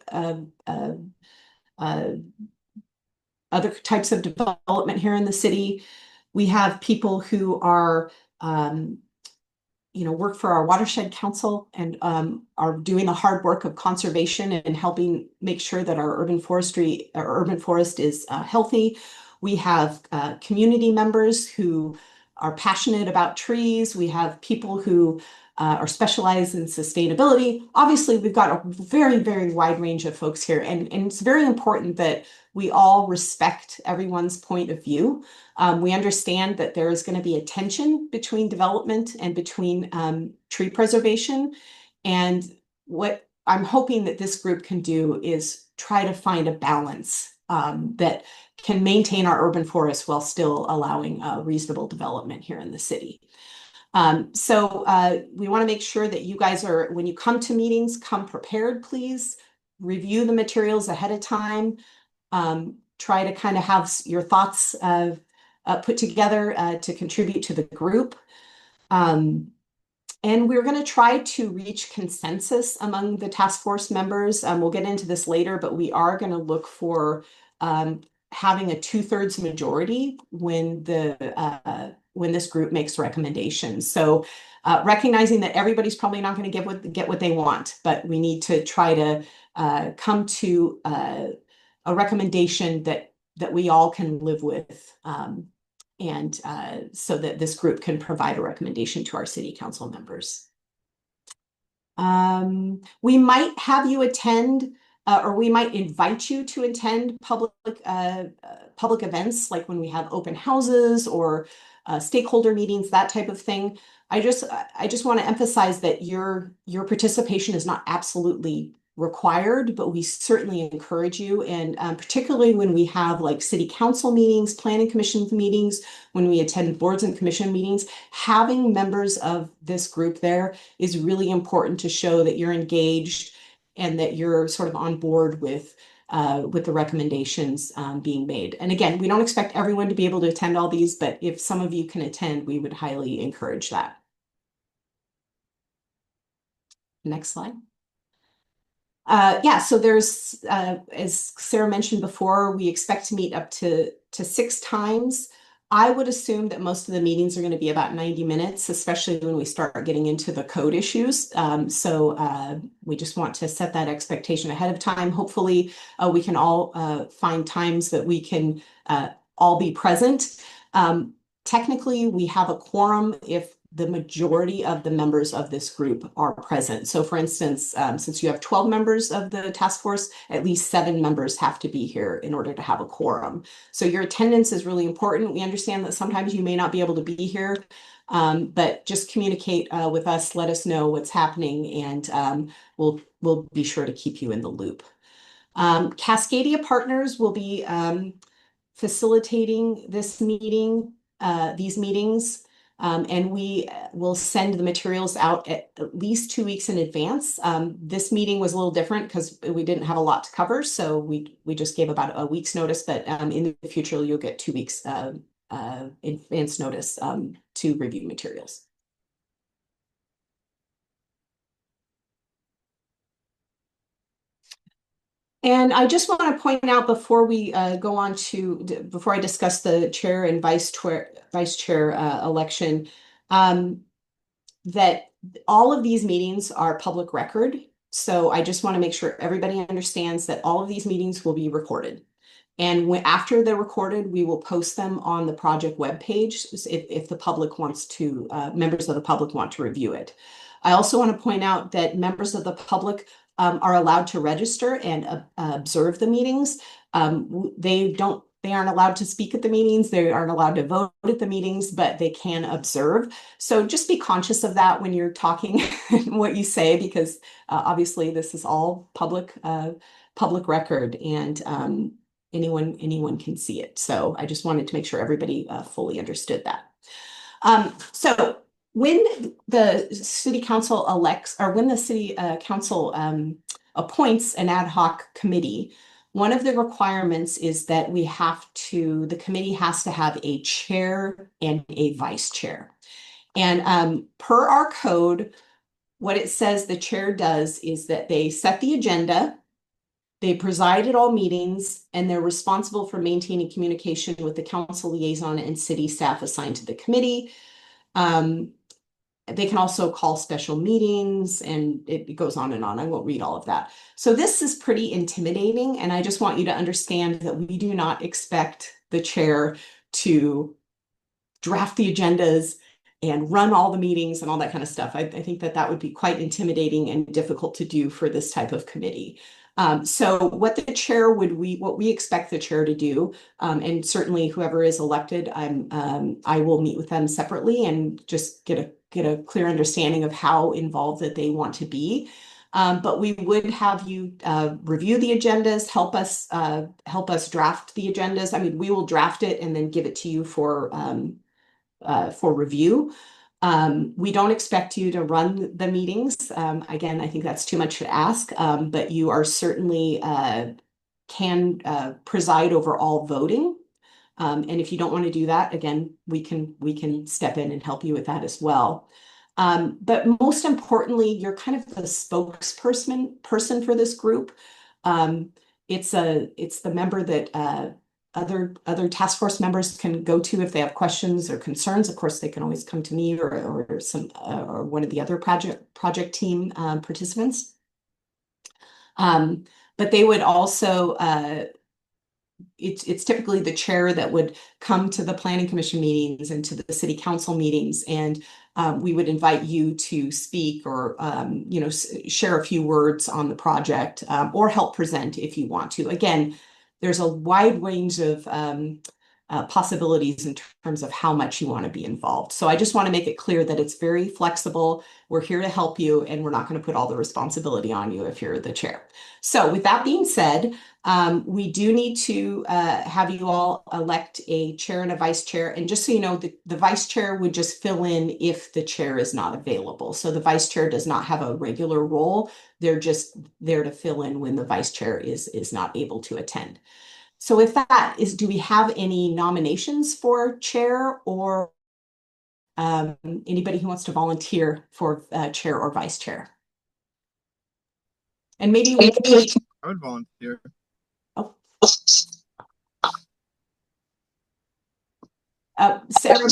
types of development here in the city. We have people who are work for our watershed council and are doing the hard work of conservation and helping make sure that our urban forest is healthy. We have community members who are passionate about trees. We have people who are specialized in sustainability. Obviously, we've got a very, very wide range of folks here, and it's very important that we all respect everyone's point of view. We understand that there is going to be a tension between development and between tree preservation. And what I'm hoping that this group can do is try to find a balance that can maintain our urban forests while still allowing reasonable development here in the city. So we want to make sure that you guys are, when you come to meetings, come prepared, please. Review the materials ahead of time. Try to kind of have your thoughts put together to contribute to the group. And we're going to try to reach consensus among the task force members. We'll get into this later, but we are going to look for having a 2/3 majority when this group makes recommendations. So recognizing that everybody's probably not going to get what they want, but we need to try to come to a recommendation that we all can live with, and so that this group can provide a recommendation to our city council members. We might have you attend, or we might invite you to attend public events, like when we have open houses or stakeholder meetings, that type of thing. I just want to emphasize that your participation is not absolutely required, but we certainly encourage you. And particularly when we have like city council meetings, planning commission meetings, when we attend boards and commission meetings, having members of this group there is really important to show that you're engaged and that you're sort of on board with the recommendations being made. And again, we don't expect everyone to be able to attend all these, but if some of you can attend, we would highly encourage that. Next slide. Yeah, so there's, as Sarah mentioned before, we expect to meet up to 6 times. I would assume that most of the meetings are going to be about 90 minutes, especially when we start getting into the code issues. So we just want to set that expectation ahead of time. Hopefully, we can all find times that we can all be present. Technically, we have a quorum if the majority of the members of this group are present. So for instance, since you have 12 members of the task force, at least 7 members have to be here in order to have a quorum. So your attendance is really important. We understand that sometimes you may not be able to be here. But just communicate with us, let us know what's happening, and we'll be sure to keep you in the loop. Cascadia Partners will be facilitating these meetings. And we will send the materials out at least 2 weeks in advance. This meeting was a little different because we didn't have a lot to cover, so we just gave about a week's notice. But in the future, you'll get 2 weeks advance notice to review materials. And I just want to point out before we go on before I discuss the chair and vice chair election, that all of these meetings are public record. So I just want to make sure everybody understands that all of these meetings will be recorded. And after they're recorded, we will post them on the project webpage if the public wants to, members of the public want to review it. I also want to point out that members of the public are allowed to register and observe the meetings. They aren't allowed to speak at the meetings. They aren't allowed to vote at the meetings, but they can observe. So just be conscious of that when you're talking and what you say, because obviously this is all public record, and anyone can see it. So I just wanted to make sure everybody fully understood that. So when the city council elects, or when the city council appoints an ad hoc committee, one of the requirements is that the committee has to have a chair and a vice chair. And per our code, what it says the chair does is that they set the agenda, they preside at all meetings, and they're responsible for maintaining communication with the council liaison and city staff assigned to the committee. They can also call special meetings, and it goes on and on. I won't read all of that. So this is pretty intimidating, and I just want you to understand that we do not expect the chair to draft the agendas and run all the meetings and all that kind of stuff. I think that would be quite intimidating and difficult to do for this type of committee. So what we expect the chair to do, and certainly whoever is elected, I will meet with them separately and just get a clear understanding of how involved that they want to be. But we would have you review the agendas, help us draft the agendas. I mean, we will draft it and then give it to you for review. We don't expect you to run the meetings. Again, I think that's too much to ask, but you are certainly can preside over all voting. And if you don't want to do that, again, we can step in and help you with that as well. But most importantly, you're kind of the spokesperson for this group. It's the member that other task force members can go to if they have questions or concerns. Of course, they can always come to me or one of the other project team participants. But they would also it's typically the chair that would come to the planning commission meetings and to the city council meetings, and we would invite you to speak or share a few words on the project, or help present if you want to. Again, there's a wide range of possibilities in terms of how much you want to be involved. So I just want to make it clear that it's very flexible. We're here to help you, and we're not going to put all the responsibility on you if you're the chair. So with that being said, we do need to have you all elect a chair and a vice chair. And just so you know, the vice chair would just fill in if the chair is not available. So the vice chair does not have a regular role. They're just there to fill in when the vice chair is not able to attend. So with that, do we have any nominations for chair, or anybody who wants to volunteer for chair or vice chair? And maybe we can... I would volunteer. Oh. Sarah,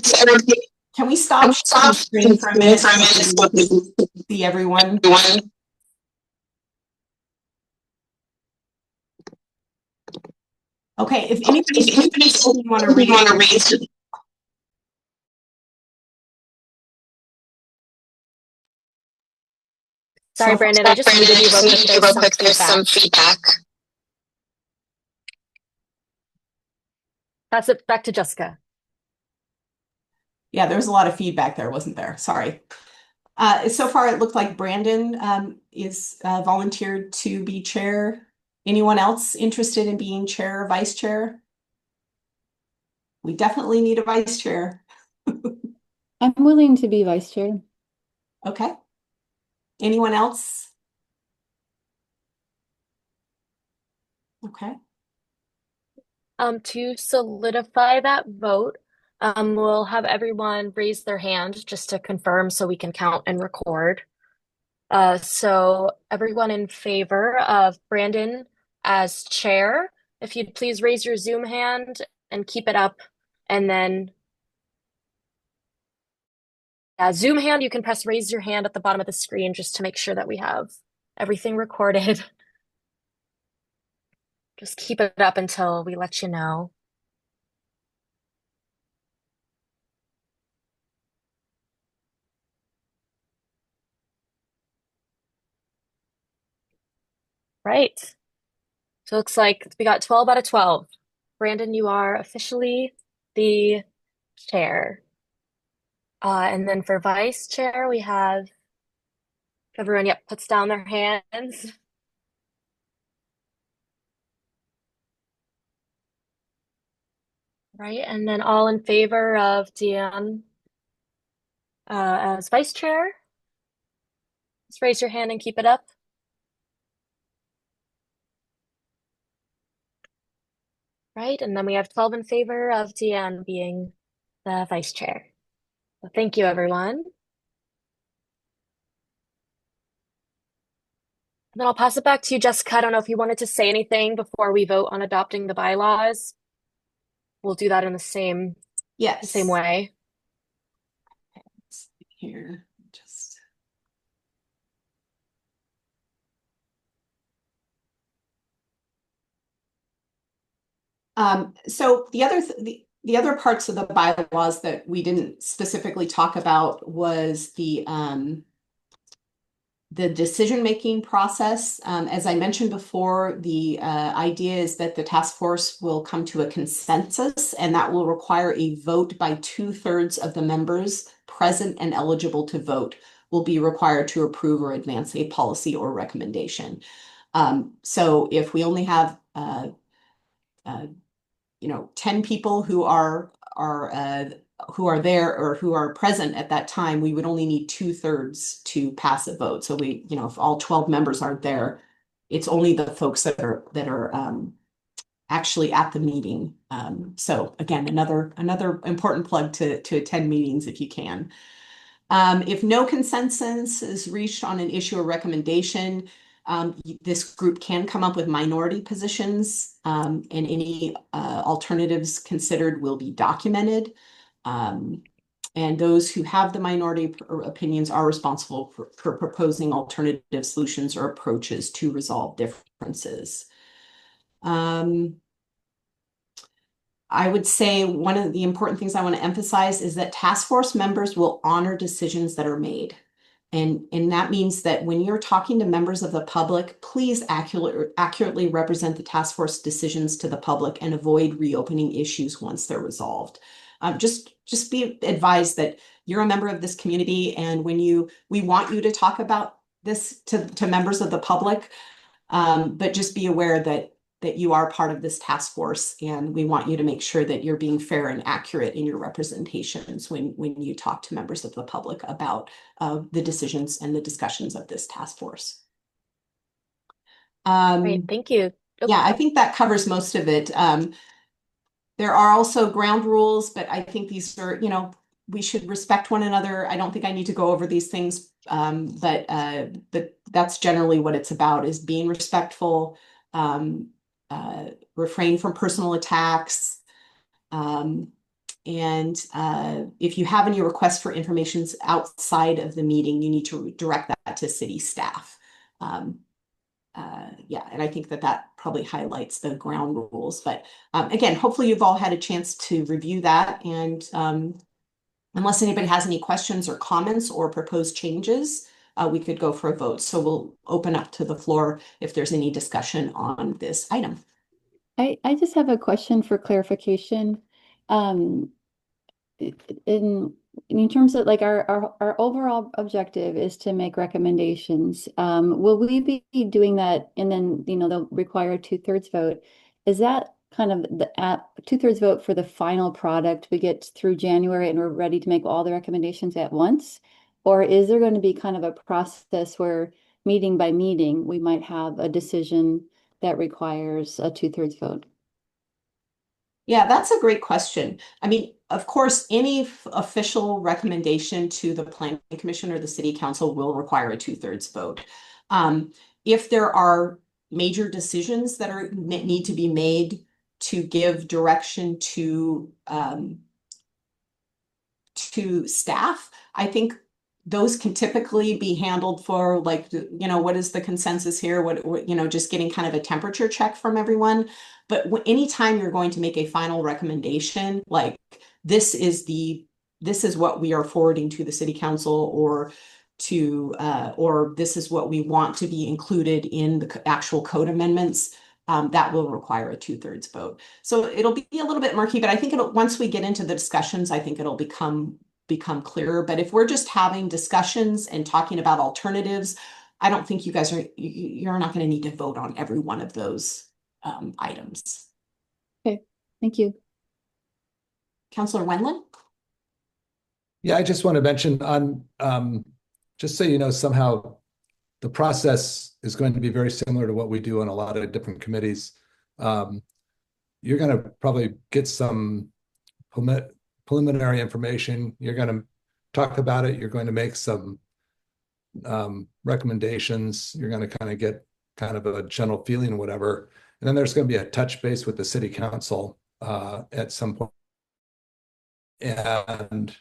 can we stop sharing screen for a minute so we can see everyone? Okay, if anybody want to read. Sorry, Brandon, I just muted you real quick. There's some feedback. Pass it back to Jessica. Yeah, there was a lot of feedback there, wasn't there? Sorry. So far, it looked like Brandon is volunteered to be chair. Anyone else interested in being chair or vice chair? We definitely need a vice chair. I'm willing to be vice chair. Okay. Anyone else? Okay. To solidify that vote, we'll have everyone raise their hand just to confirm so we can count and record. So everyone in favor of Brandon as chair, if you'd please raise your Zoom hand and keep it up. And then Zoom hand, you can press raise your hand at the bottom of the screen just to make sure that we have everything recorded. Just keep it up until we let you know. Right. So it looks like we got 12 out of 12. Brandon, you are officially the chair. And then for vice chair, we have everyone, yep, puts down their hands. Right, and then all in favor of Deanne as vice chair, just raise your hand and keep it up. Right, and then we have 12 in favor of Deanne being the vice chair. So thank you, everyone. And then I'll pass it back to you, Jessica. I don't know if you wanted to say anything before we vote on adopting the bylaws. We'll do that in the same way. Let's see here, just. So the other parts of the bylaws that we didn't specifically talk about was the decision-making process. As I mentioned before, the idea is that the task force will come to a consensus, and that will require a vote by 2/3 of the members present and eligible to vote will be required to approve or advance a policy or recommendation. So if we only have 10 people who are there or who are present at that time, we would only need 2/3 to pass a vote. So if all 12 members aren't there, it's only the folks that are actually at the meeting. So again, another important plug to attend meetings if you can. If no consensus is reached on an issue or recommendation, this group can come up with minority positions, and any alternatives considered will be documented. And those who have the minority opinions are responsible for proposing alternative solutions or approaches to resolve differences. I would say one of the important things I want to emphasize is that task force members will honor decisions that are made. And that means that when you're talking to members of the public, please accurately represent the task force decisions to the public and avoid reopening issues once they're resolved. Just be advised that you're a member of this community, and we want you to talk about this to members of the public, but just be aware that you are part of this task force, and we want you to make sure that you're being fair and accurate in your representations when you talk to members of the public about the decisions and the discussions of this task force. Great, thank you. Yeah, I think that covers most of it. There are also ground rules, but I think these are, we should respect one another. I don't think I need to go over these things, but that's generally what it's about, is being respectful, refrain from personal attacks. And if you have any requests for information outside of the meeting, you need to direct that to city staff. Yeah, and I think that probably highlights the ground rules. But again, hopefully you've all had a chance to review that. And unless anybody has any questions or comments or proposed changes, we could go for a vote. So we'll open up to the floor if there's any discussion on this item. I just have a question for clarification. in terms of like our overall objective is to make recommendations. Will we be doing that and then, they'll require a 2/3 vote? Is that kind of the 2/3 vote for the final product we get through January and we're ready to make all the recommendations at once? Or is there going to be kind of a process where meeting by meeting, we might have a decision that requires a 2/3 vote? Yeah, that's a great question. I mean, of course, any official recommendation to the planning commission or the city council will require a 2/3 vote. If there are major decisions that need to be made to give direction to staff, I think those can typically be handled for like, what is the consensus here? What, just getting kind of a temperature check from everyone. But anytime you're going to make a final recommendation, like this is what we are forwarding to the city council or this is what we want to be included in the actual code amendments, that will require a 2/3 vote. So it'll be a little bit murky, but I think once we get into the discussions, I think it'll become clearer. But if we're just having discussions and talking about alternatives, I don't think you're not going to need to vote on every one of those items. Okay, thank you. Councilor Wendland? Yeah, I just want to mention just so you know, somehow the process is going to be very similar to what we do on a lot of different committees. You're going to probably get some preliminary information. You're going to talk about it. You're going to make some recommendations. You're going to kind of get kind of a general feeling or whatever. And then there's going to be a touch base with the city council at some point. And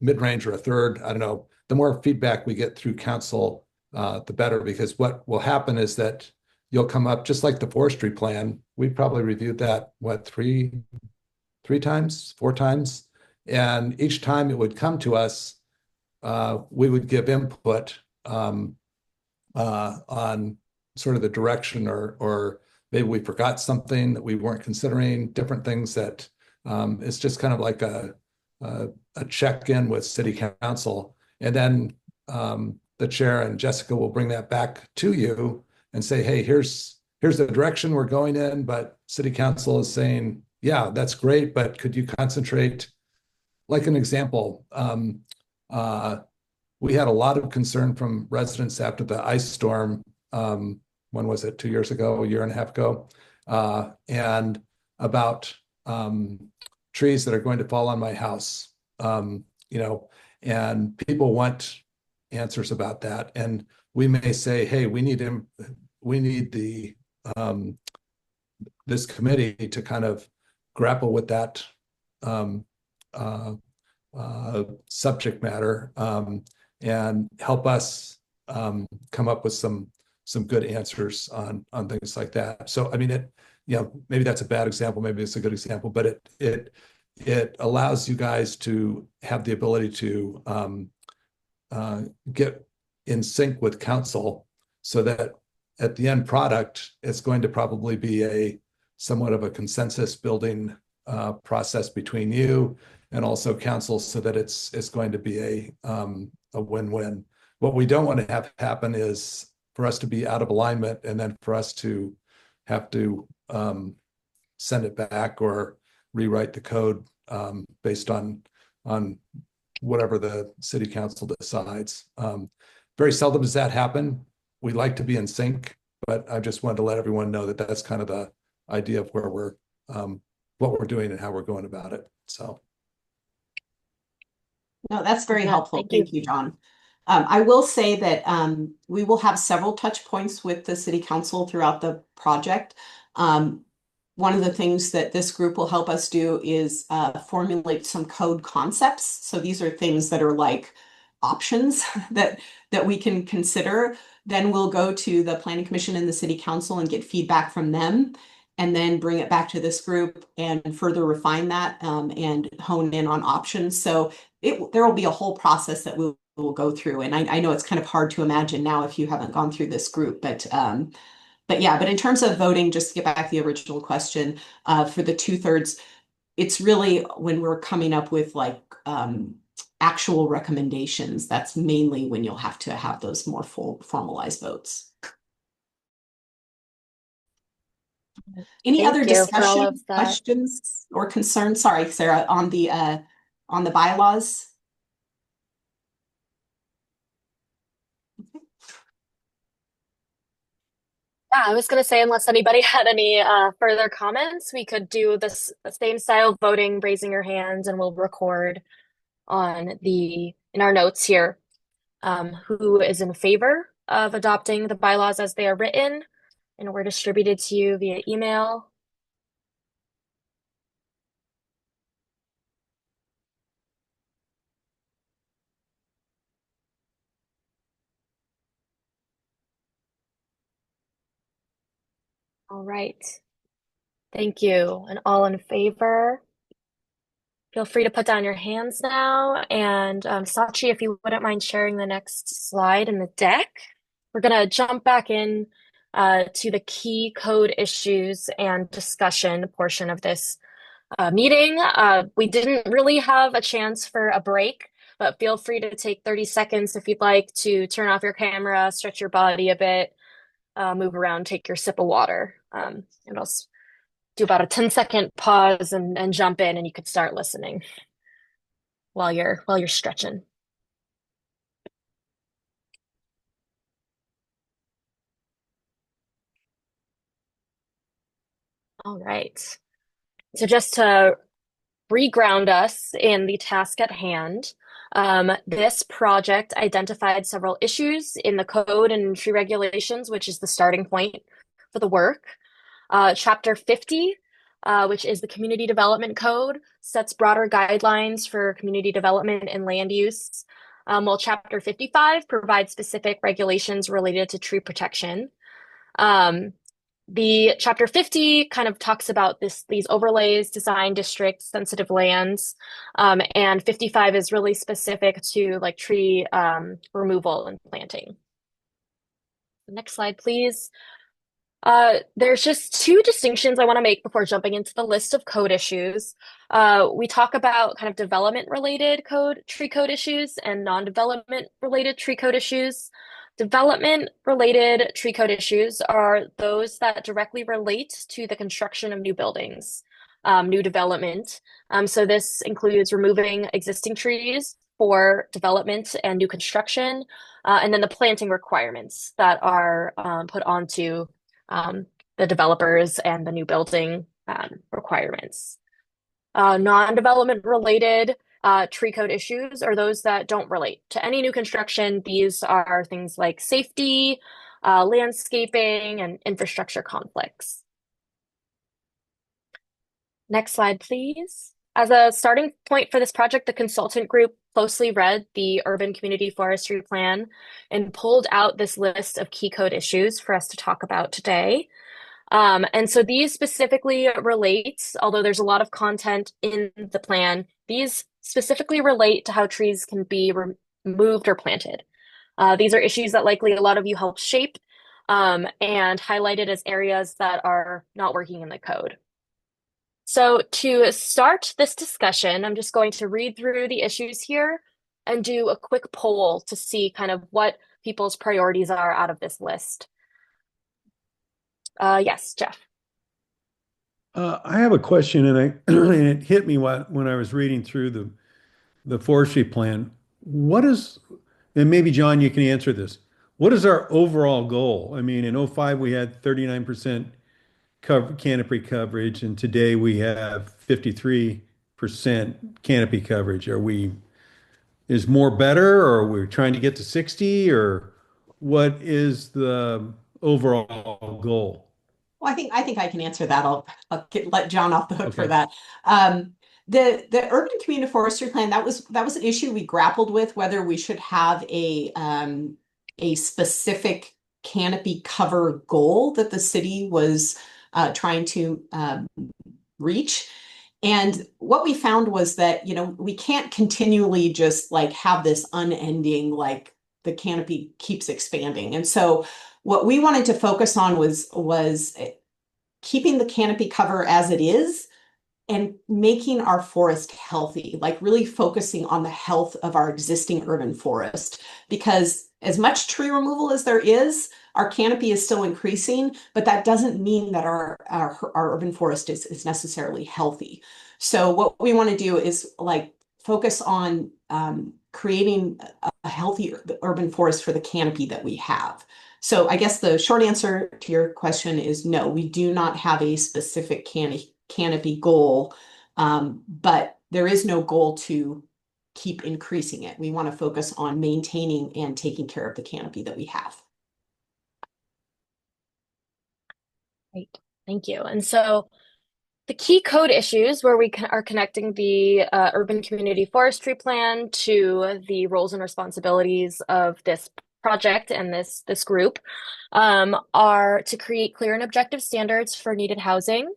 mid-range or a third, I don't know. The more feedback we get through council, the better, because what will happen is that you'll come up just like the forestry plan. We probably reviewed that, three times, 4 times. And each time it would come to us, we would give input on sort of the direction or maybe we forgot something that we weren't considering, different things that it's just kind of like a check-in with city council. And then the chair and Jessica will bring that back to you and say, hey, here's the direction we're going in, but city council is saying, yeah, that's great, but could you concentrate? Like an example, we had a lot of concern from residents after the ice storm. When was it? 2 years ago, a year and a half ago, and about trees that are going to fall on my house. And people want answers about that, and we may say, hey, we need the this committee to kind of grapple with that subject matter and help us come up with some good answers on things like that. So I mean, maybe that's a bad example, maybe it's a good example, but it allows you guys to have the ability to get in sync with council, so that at the end product, it's going to probably be a somewhat of a consensus building process between you and also council, so that it's going to be a win-win. What we don't want to have happen is for us to be out of alignment and then for us to have to send it back or rewrite the code based on whatever the city council decides. Very seldom does that happen. We like to be in sync, but I just wanted to let everyone know that that's kind of the idea of where we're what we're doing and how we're going about it. So. No, that's very helpful. Thank you, John. I will say that we will have several touch points with the city council throughout the project. One of the things that this group will help us do is formulate some code concepts. So these are things that are like options that we can consider. Then we'll go to the planning commission and the city council and get feedback from them, and then bring it back to this group and further refine that and hone in on options. So there will be a whole process that we'll go through. And I know it's kind of hard to imagine now if you haven't gone through this group, but in terms of voting, just to get back to the original question, for the 2/3, it's really when we're coming up with like actual recommendations, that's mainly when you'll have to have those more formalized votes. Any Thank other you for all discussion, of that. questions, or concerns? Sorry, Sarah, on the bylaws. Yeah, I was going to say, unless anybody had any further comments, we could do this same style of voting, raising your hands, and we'll record in our notes here who is in favor of adopting the bylaws as they are written and were distributed to you via email. All right. Thank you. And all in favor, feel free to put down your hands now. And Sachi, if you wouldn't mind sharing the next slide in the deck, we're going to jump back in to the key code issues and discussion portion of this meeting. We didn't really have a chance for a break, but feel free to take 30 seconds if you'd like to turn off your camera, stretch your body a bit, move around, take your sip of water. And I'll do about a 10-second pause and jump in, and you could start listening while you're stretching. All right. So just to reground us in the task at hand, this project identified several issues in the code and tree regulations, which is the starting point for the work. Chapter 50, which is the Community Development Code, sets broader guidelines for community development and land use, while Chapter 55 provides specific regulations related to tree protection. The Chapter 50 kind of talks about these overlays, design districts, sensitive lands, and 55 is really specific to like tree removal and planting. Next slide, please. There's just two distinctions I want to make before jumping into the list of code issues. We talk about kind of development-related tree code issues and non-development-related tree code issues. Development-related tree code issues are those that directly relate to the construction of new buildings, new development. So this includes removing existing trees for development and new construction, and then the planting requirements that are put onto the developers and the new building requirements. Non-development related tree code issues are those that don't relate to any new construction. These are things like safety, landscaping, and infrastructure conflicts. Next slide, please. As a starting point for this project, the consultant group closely read the Urban Community Forestry Plan and pulled out this list of key code issues for us to talk about today. And so these specifically relate, although there's a lot of content in the plan, these specifically relate to how trees can be removed or planted. These are issues that likely a lot of you helped shape and highlighted as areas that are not working in the code. So to start this discussion, I'm just going to read through the issues here and do a quick poll to see kind of what people's priorities are out of this list. Yes, Jeff. I have a question, and and it hit me when I was reading through the forestry plan. And maybe John, you can answer this. What is our overall goal? I mean, in '05 we had 39% canopy coverage, and today we have 53% canopy coverage. Is more better, or are we trying to get to 60, or what is the overall goal? Well, I think I can answer that. I'll let John off the hook for Okay. that. The urban community forestry plan, that was an issue we grappled with, whether we should have a specific canopy cover goal that the city was trying to reach. And what we found was that, we can't continually just like have this unending, like the canopy keeps expanding. And so what we wanted to focus on was keeping the canopy cover as it is, and making our forest healthy, like really focusing on the health of our existing urban forest. Because as much tree removal as there is, our canopy is still increasing, but that doesn't mean that our urban forest is necessarily healthy. So what we want to do is like focus on creating a healthy urban forest for the canopy that we have. So I guess the short answer to your question is no, we do not have a specific canopy goal, but there is no goal to keep increasing it. We want to focus on maintaining and taking care of the canopy that we have. Great, thank you. And so the key code issues where we are connecting the urban community forestry plan to the roles and responsibilities of this project and this group are to create clear and objective standards for needed housing,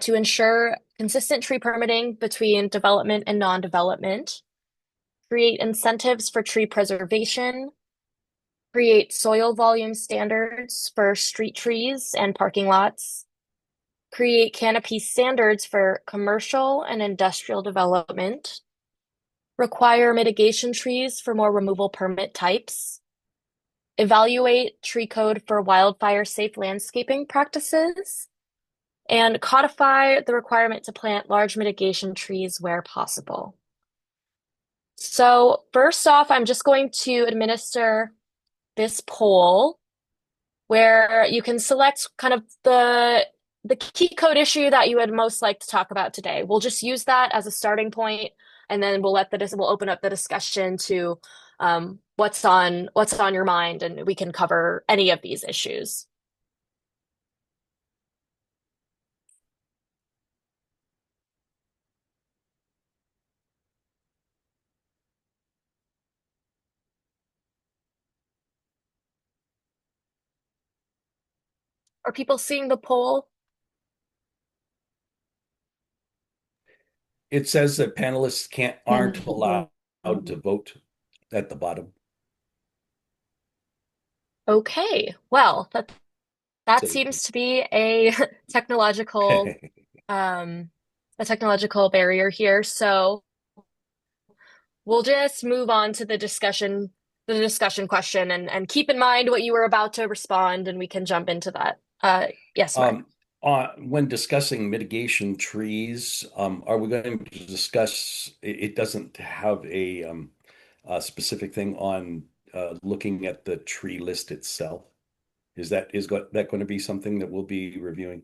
to ensure consistent tree permitting between development and non-development, create incentives for tree preservation, create soil volume standards for street trees and parking lots, create canopy standards for commercial and industrial development, require mitigation trees for more removal permit types, evaluate tree code for wildfire safe landscaping practices, and codify the requirement to plant large mitigation trees where possible. So first off, I'm just going to administer this poll where you can select kind of the key code issue that you would most like to talk about today. We'll just use that as a starting point, and then we'll open up the discussion to what's on your mind, and we can cover any of these issues. Are people seeing the poll? It says that panelists aren't allowed to vote at the bottom. Okay, well, that seems to be a technological barrier here. So we'll just move on to the discussion question, and keep in mind what you were about to respond, and we can jump into that. Yes, Mark. When discussing mitigation trees, are we going to discuss, it doesn't have a specific thing on looking at the tree list itself? Is that going to be something that we'll be reviewing?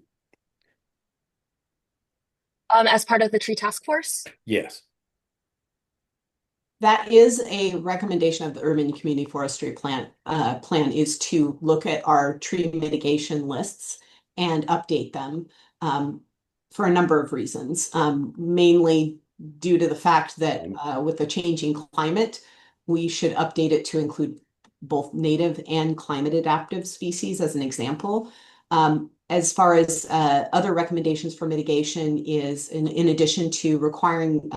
As part of the tree task force? Yes. That is a recommendation of the urban community forestry plan is to look at our tree mitigation lists and update them for a number of reasons, mainly due to the fact that with the changing climate, we should update it to include both native and climate adaptive species as an example. As far as other recommendations for mitigation is in addition to requiring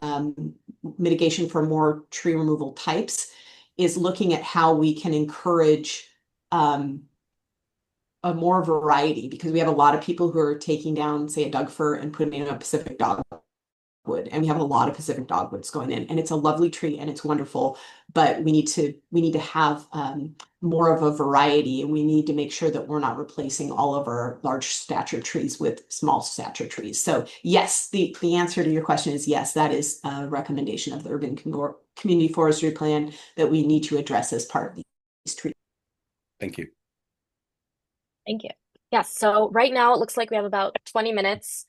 mitigation for more tree removal types, is looking at how we can encourage a more variety, because we have a lot of people who are taking down, say, a Doug fir and putting in a Pacific dogwood, and we have a lot of Pacific dogwoods going in, and it's a lovely tree and it's wonderful, but we need to have more of a variety, and we need to make sure that we're not replacing all of our large stature trees with small stature trees. So yes, the answer to your question is yes, that is a recommendation of the urban community forestry plan that we need to address as part of these trees. Thank you. Thank you. Yes, so right now it looks like we have about 20 minutes.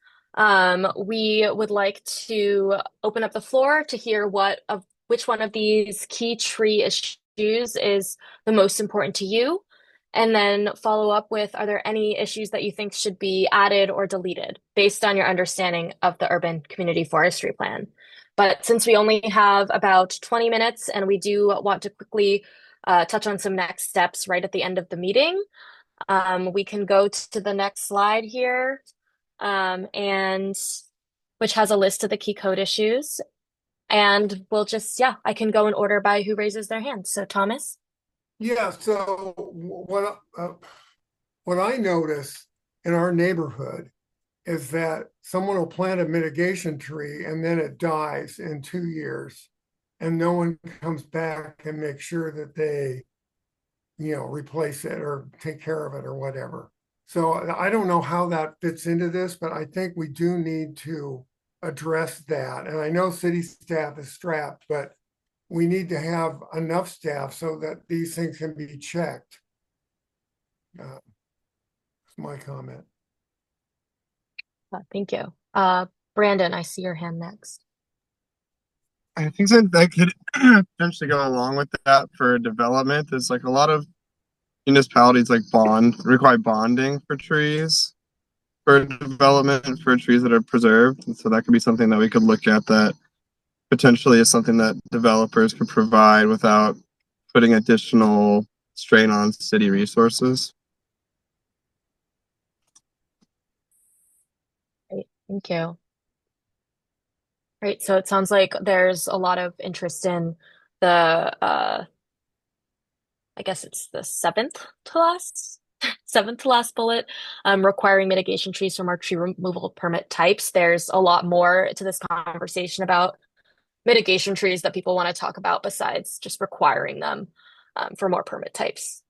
We would like to open up the floor to hear which one of these key tree issues is the most important to you, and then follow up with, are there any issues that you think should be added or deleted based on your understanding of the urban community forestry plan? But since we only have about 20 minutes and we do want to quickly touch on some next steps right at the end of the meeting, we can go to the next slide here, and which has a list of the key code issues. And we'll just, I can go in order by who raises their hand. So Thomas? Yeah, so what I notice in our neighborhood is that someone will plant a mitigation tree and then it dies in 2 years, and no one comes back and makes sure that they, replace it or take care of it or whatever. So I don't know how that fits into this, but I think we do need to address that. And I know city staff is strapped, but we need to have enough staff so that these things can be checked. That's my comment. Thank you. Brandon, I see your hand next. I think that could potentially go along with that for development. There's like a lot of municipalities like require bonding for trees for development for trees that are preserved. And so that could be something that we could look at that potentially is something that developers could provide without putting additional strain on city resources. Great, thank you. Right, so it sounds like there's a lot of interest in the I guess it's the seventh to last bullet, requiring mitigation trees from our tree removal permit types. There's a lot more to this conversation about mitigation trees that people want to talk about besides just requiring them for more permit types.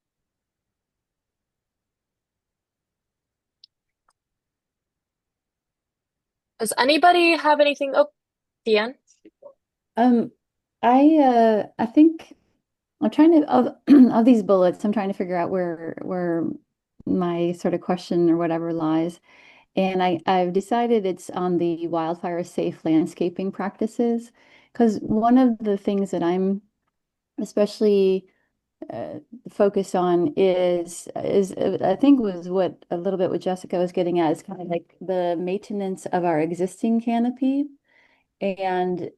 Does anybody have anything? Oh, Deanne? I think I'm trying to of these bullets, I'm trying to figure out where my sort of question or whatever lies. And I've decided it's on the wildfire safe landscaping practices, because one of the things that I'm especially focused on is I think was what a little bit what Jessica was getting at is kind of like the maintenance of our existing canopy. And,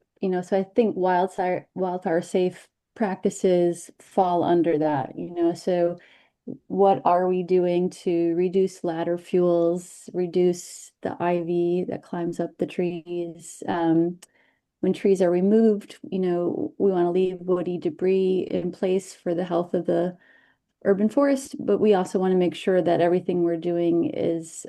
so I think wildfire safe practices fall under that, so what are we doing to reduce ladder fuels, reduce the ivy that climbs up the trees? When trees are removed, we want to leave woody debris in place for the health of the urban forest, but we also want to make sure that everything we're doing is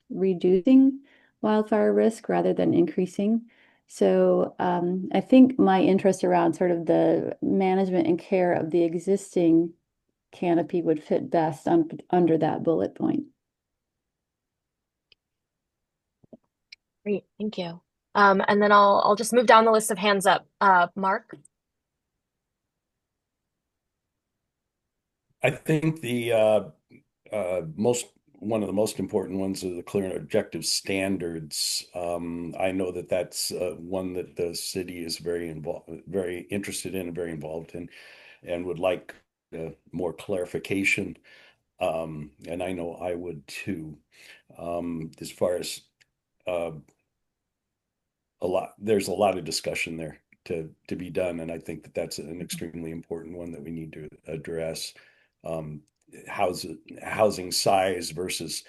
reducing wildfire risk rather than increasing. So I think my interest around sort of the management and care of the existing canopy would fit best under that bullet point. Great, thank you. And then I'll just move down the list of hands up. Mark? I think one of the most important ones are the clear and objective standards. I know that that's one that the city is very interested in, and very involved in, and would like more clarification. And I know I would too. As far as uh, there's a lot of discussion there to be done, and I think that that's an extremely important one that we need to address. Um, housing size versus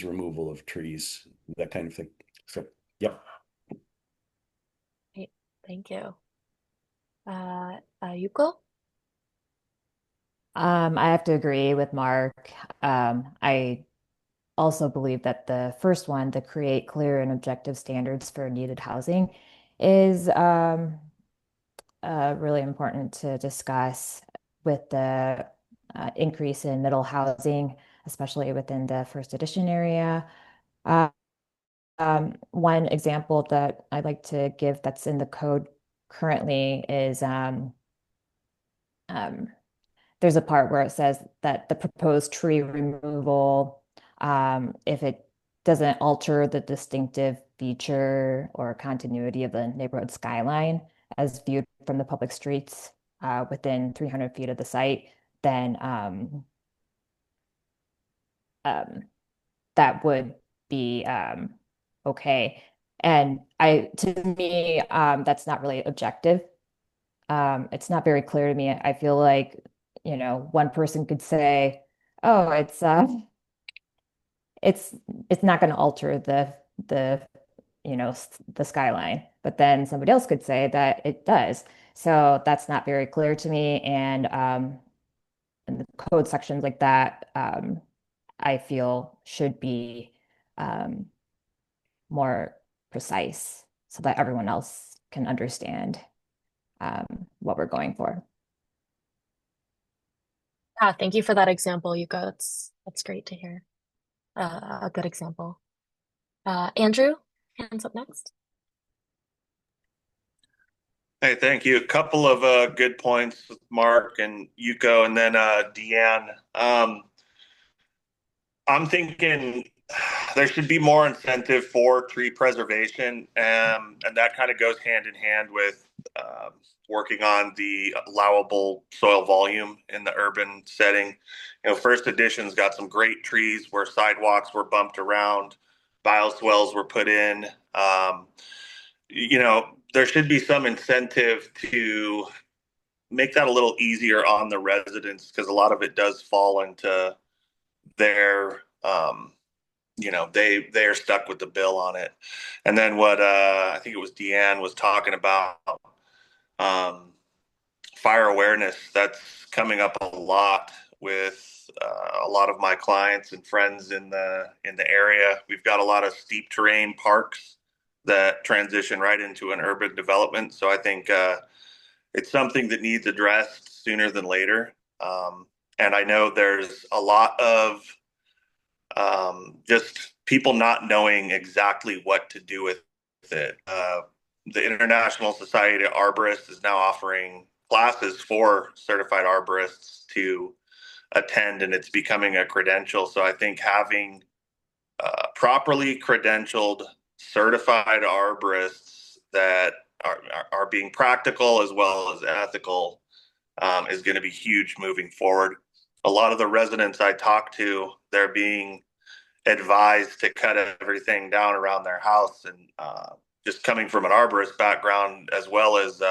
removal of trees, that kind of thing. So, yep. Great, thank you. Yuko? I have to agree with Mark. I also believe that the first one, to create clear and objective standards for needed housing, is really important to discuss with the increase in middle housing, especially within the first edition area. Uh, one example that I'd like to give that's in the code currently is um, there's a part where it says that the proposed tree removal, if it doesn't alter the distinctive feature or continuity of the neighborhood skyline as viewed from the public streets within 300 feet of the site, then um, that would be okay. And to me, that's not really objective. It's not very clear to me. I feel like, one person could say, "Oh, it's it's not going to alter the the skyline," but then somebody else could say that it does. So that's not very clear to me, and the code sections like that, I feel should be more precise so that everyone else can understand what we're going for. Yeah, thank you for that example, Yuko. That's great to hear. A good example. Andrew, hands up next. Hey, thank you. A couple of good points with Mark and Yuko, and then Deanne. I'm thinking there should be more incentive for tree preservation, and that kind of goes hand in hand with working on the allowable soil volume in the urban setting. First Edition's got some great trees where sidewalks were bumped around, bioswales were put in. There should be some incentive to make that a little easier on the residents because a lot of it does fall into their they are stuck with the bill on it. And then what I think it was Deanne was talking about, um, fire awareness. That's coming up a lot with a lot of my clients and friends in the area. We've got a lot of steep terrain parks that transition right into an urban development. So I think it's something that needs addressed sooner than later. And I know there's a lot of just people not knowing exactly what to do with it. The International Society of Arborists is now offering classes for certified arborists to attend, and it's becoming a credential. So I think having properly credentialed certified arborists that are being practical as well as ethical is going to be huge moving forward. A lot of the residents I talk to, they're being advised to cut everything down around their house, and just coming from an arborist background as well as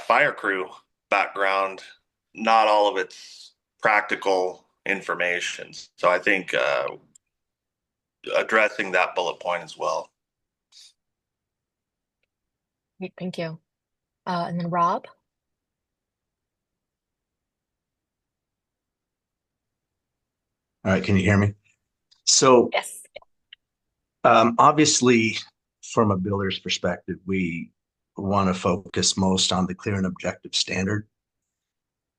fire crew background, not all of it's practical information. So I think addressing that bullet point as well. Great, thank you. And then Rob. All right, can you hear me? So, yes. Obviously, from a builder's perspective, we want to focus most on the clear and objective standard.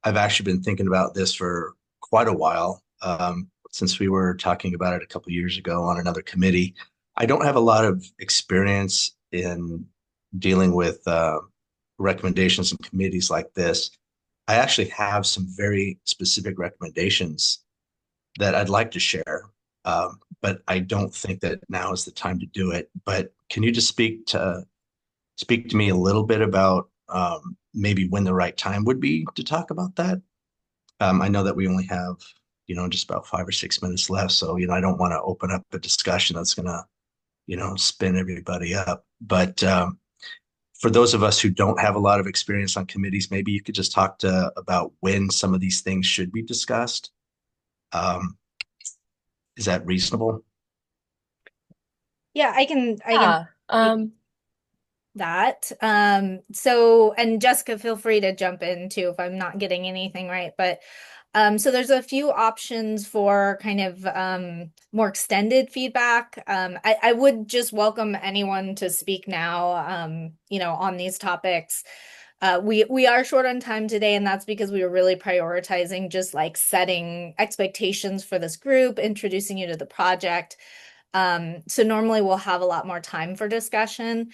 I've actually been thinking about this for quite a while, since we were talking about it a couple of years ago on another committee. I don't have a lot of experience in dealing with recommendations in committees like this. I actually have some very specific recommendations that I'd like to share, but I don't think that now is the time to do it. But can you just speak to me a little bit about maybe when the right time would be to talk about that? I know that we only have, just about 5 or 6 minutes left. So, I don't want to open up a discussion that's going to, spin everybody up. But for those of us who don't have a lot of experience on committees, maybe you could just talk about when some of these things should be discussed. Is that reasonable? Yeah, I can that. And Jessica, feel free to jump in too if I'm not getting anything right. But so there's a few options for kind of more extended feedback. I would just welcome anyone to speak now, on these topics. We are short on time today, and that's because we were really prioritizing just like setting expectations for this group, introducing you to the project. So normally we'll have a lot more time for discussion.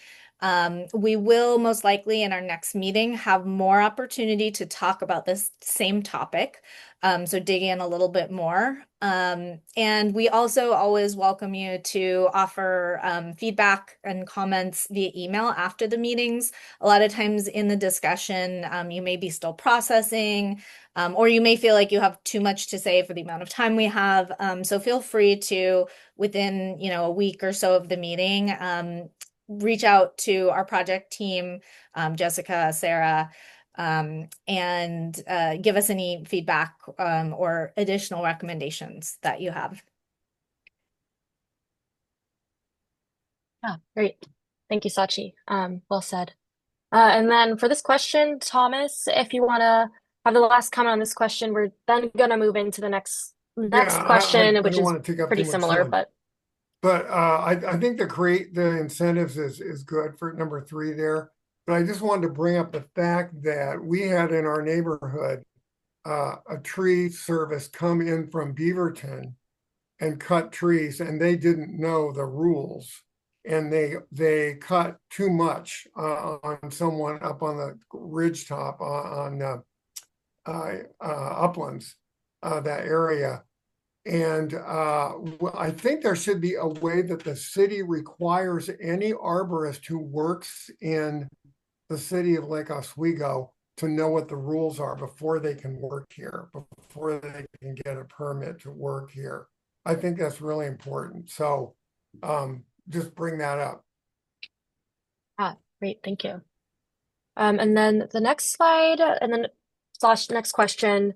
We will most likely in our next meeting have more opportunity to talk about this same topic. So dig in a little bit more. And we also always welcome you to offer feedback and comments via email after the meetings. A lot of times in the discussion, you may be still processing, or you may feel like you have too much to say for the amount of time we have. So feel free to, within a week or so of the meeting, reach out to our project team, Jessica, Sarah, and give us any feedback or additional recommendations that you have. Yeah, great. Thank you, Sachi. Well said. And then for this question, Thomas, if you want to have the last comment on this question, we're then going to move Next I question, which don't is want to take up too pretty much similar, time. but I think the create the incentives is good for number 3 there. But I just wanted to bring up the fact that we had in our neighborhood a tree service come in from Beaverton and cut trees, and they didn't know the rules, and they cut too much on someone up on the ridge top on uplands, that area. And I think there should be a way that the city requires any arborist who works in the city of Lake Oswego to know what the rules are before they can work here, before they can get a permit to work here. I think that's really important. So just bring that up. great, thank you. And then the next slide, and then slash next question,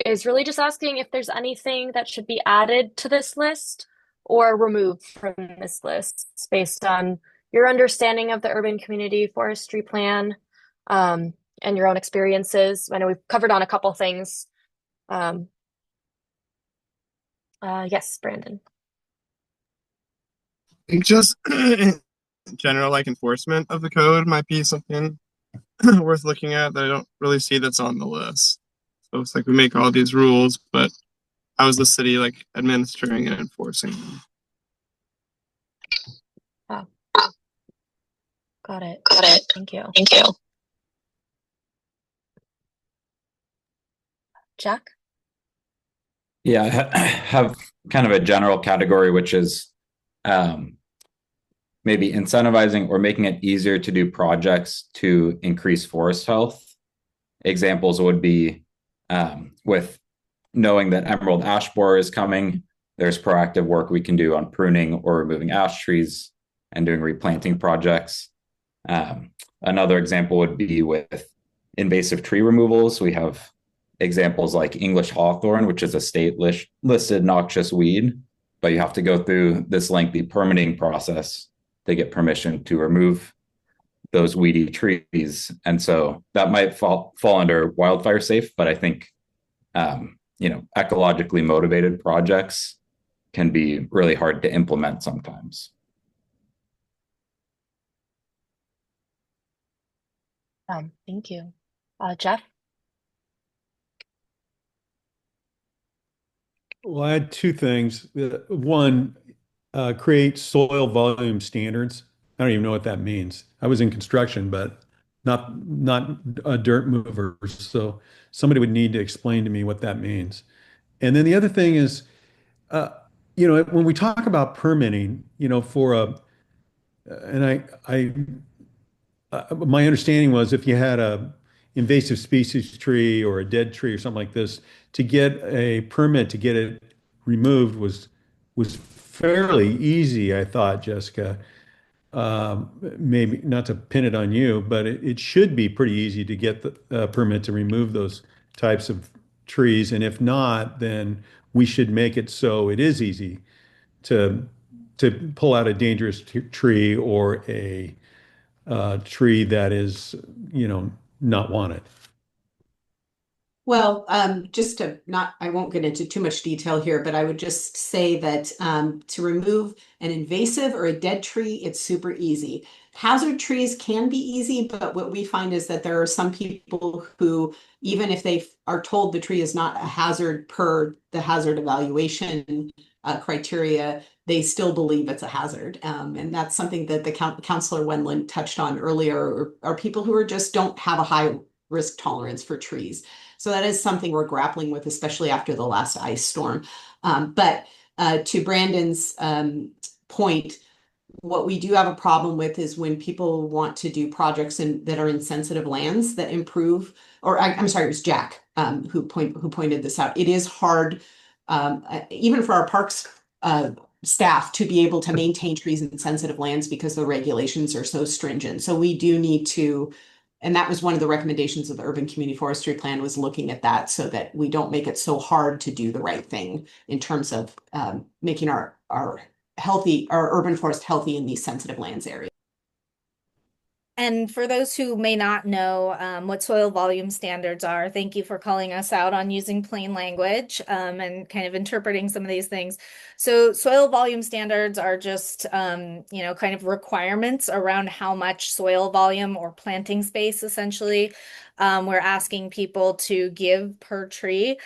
is really just asking if there's anything that should be added to this list or removed from this list based on your understanding of the urban community forestry plan, and your own experiences. I know we've covered on a couple things. Yes, Brandon. I think just in general, like enforcement of the code might be something worth looking at that I don't really see that's on the list. So it's like we make all these rules, but how is the city like administering and enforcing them? Oh. Got it. Thank you. Jack? Yeah, I have kind of a general category, which is maybe incentivizing or making it easier to do projects to increase forest health. Examples would be with knowing that emerald ash borer is coming, there's proactive work we can do on pruning or removing ash trees and doing replanting projects. Another example would be with invasive tree removals. We have examples like English hawthorn, which is a state listed noxious weed, but you have to go through this lengthy permitting process to get permission to remove those weedy trees. And so that might fall under wildfire safe, but I think ecologically motivated projects can be really hard to implement sometimes. Thank you. Jeff? Well, I had 2 things. One, create soil volume standards. I don't even know what that means. I was in construction, but not a dirt mover. So somebody would need to explain to me what that means. And then the other thing is, when we talk about permitting, for my understanding was if you had a invasive species tree or a dead tree or something like this, to get a permit to get it removed was fairly easy, I thought, Jessica. Maybe not to pin it on you, but it should be pretty easy to get the permit to remove those types of trees. And if not, then we should make it so it is easy to pull out a dangerous tree or a tree that is, not wanted. Well, just to not, I won't get into too much detail here, but I would just say that to remove an invasive or a dead tree, it's super easy. Hazard trees can be easy, but what we find is that there are some people who, even if they are told the tree is not a hazard per the hazard evaluation criteria, they still believe it's a hazard. And that's something that the Councilor Wendland touched on earlier, are people who just don't have a high risk tolerance for trees. So that is something we're grappling with, especially after the last ice storm. But to Brandon's point, what we do have a problem with is when people want to do projects that are in sensitive lands that improve, or I'm sorry, it was Jack who pointed this out. It is hard, even for our parks staff, to be able to maintain trees in sensitive lands because the regulations are so stringent. So we do need to, and that was one of the recommendations of the Urban Community Forestry Plan, was looking at that so that we don't make it so hard to do the right thing in terms of making our urban forest healthy in these sensitive lands areas. And for those who may not know what soil volume standards are, thank you for calling us out on using plain language and kind of interpreting some of these things. So soil volume standards are just, kind of requirements around how much soil volume or planting space, essentially, we're asking people to give per tree,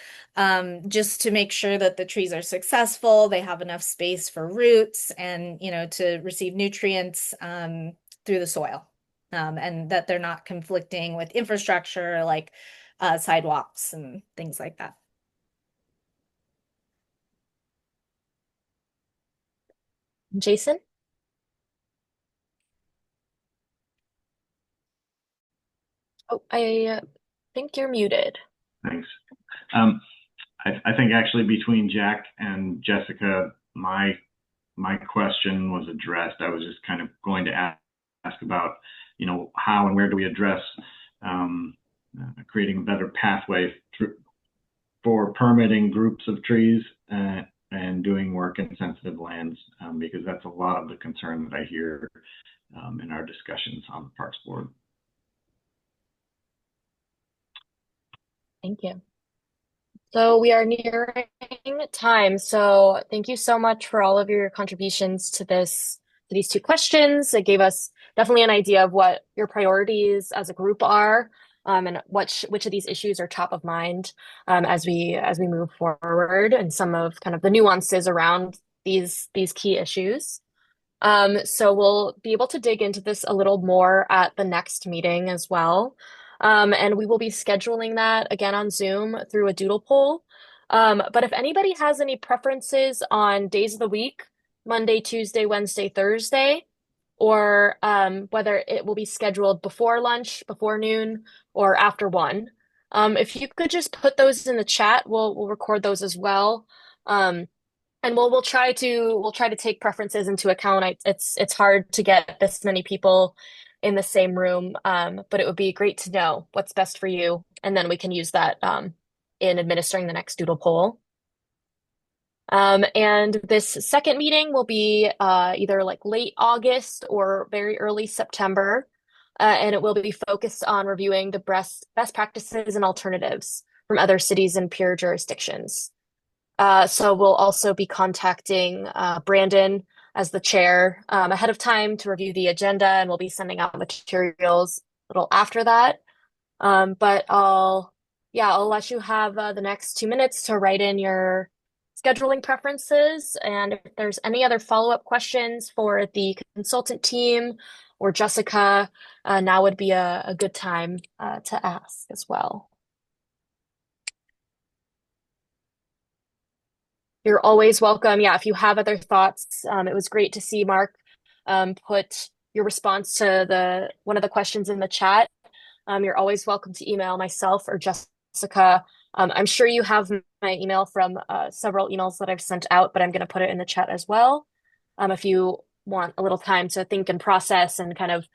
just to make sure that the trees are successful, they have enough space for roots and, to receive nutrients through the soil. And that they're not conflicting with infrastructure like sidewalks and things like that. Jason? Oh, I think you're muted. Thanks. I think actually between Jack and Jessica, my question was addressed. I was just kind of going to ask about, how and where do we address creating a better pathway for permitting groups of trees and doing work in sensitive lands, because that's a lot of the concern that I hear in our discussions on the Parks Board. Thank you. So we are nearing time. So thank you so much for all of your contributions to these two questions. It gave us definitely an idea of what your priorities as a group are, and which of these issues are top of mind as we move forward, and some of kind of the nuances around these key issues. So we'll be able to dig into this a little more at the next meeting as well. And we will be scheduling that again on Zoom through a doodle poll. But if anybody has any preferences on days of the week, Monday, Tuesday, Wednesday, Thursday, or whether it will be scheduled before lunch, before noon, or after 1, if you could just put those in the chat, we'll record those as well. And we'll try to take preferences into account. It's hard to get this many people in the same room, but it would be great to know what's best for you, and then we can use that in administering the next doodle poll. And this second meeting will be either like late August or very early September, and it will be focused on reviewing the best practices and alternatives from other cities and peer jurisdictions. So we'll also be contacting Brandon as the chair ahead of time to review the agenda, and we'll be sending out materials a little after that. But I'll let you have the next 2 minutes to write in your scheduling preferences. And if there's any other follow-up questions for the consultant team or Jessica, now would be a good time to ask as well. You're always welcome. Yeah, if you have other thoughts, it was great to see Mark put your response to one of the questions in the chat. You're always welcome to email myself or Jessica. I'm sure you have my email from several emails that I've sent out, but I'm going to put it in the chat as well. If you want a little time to think and process and kind of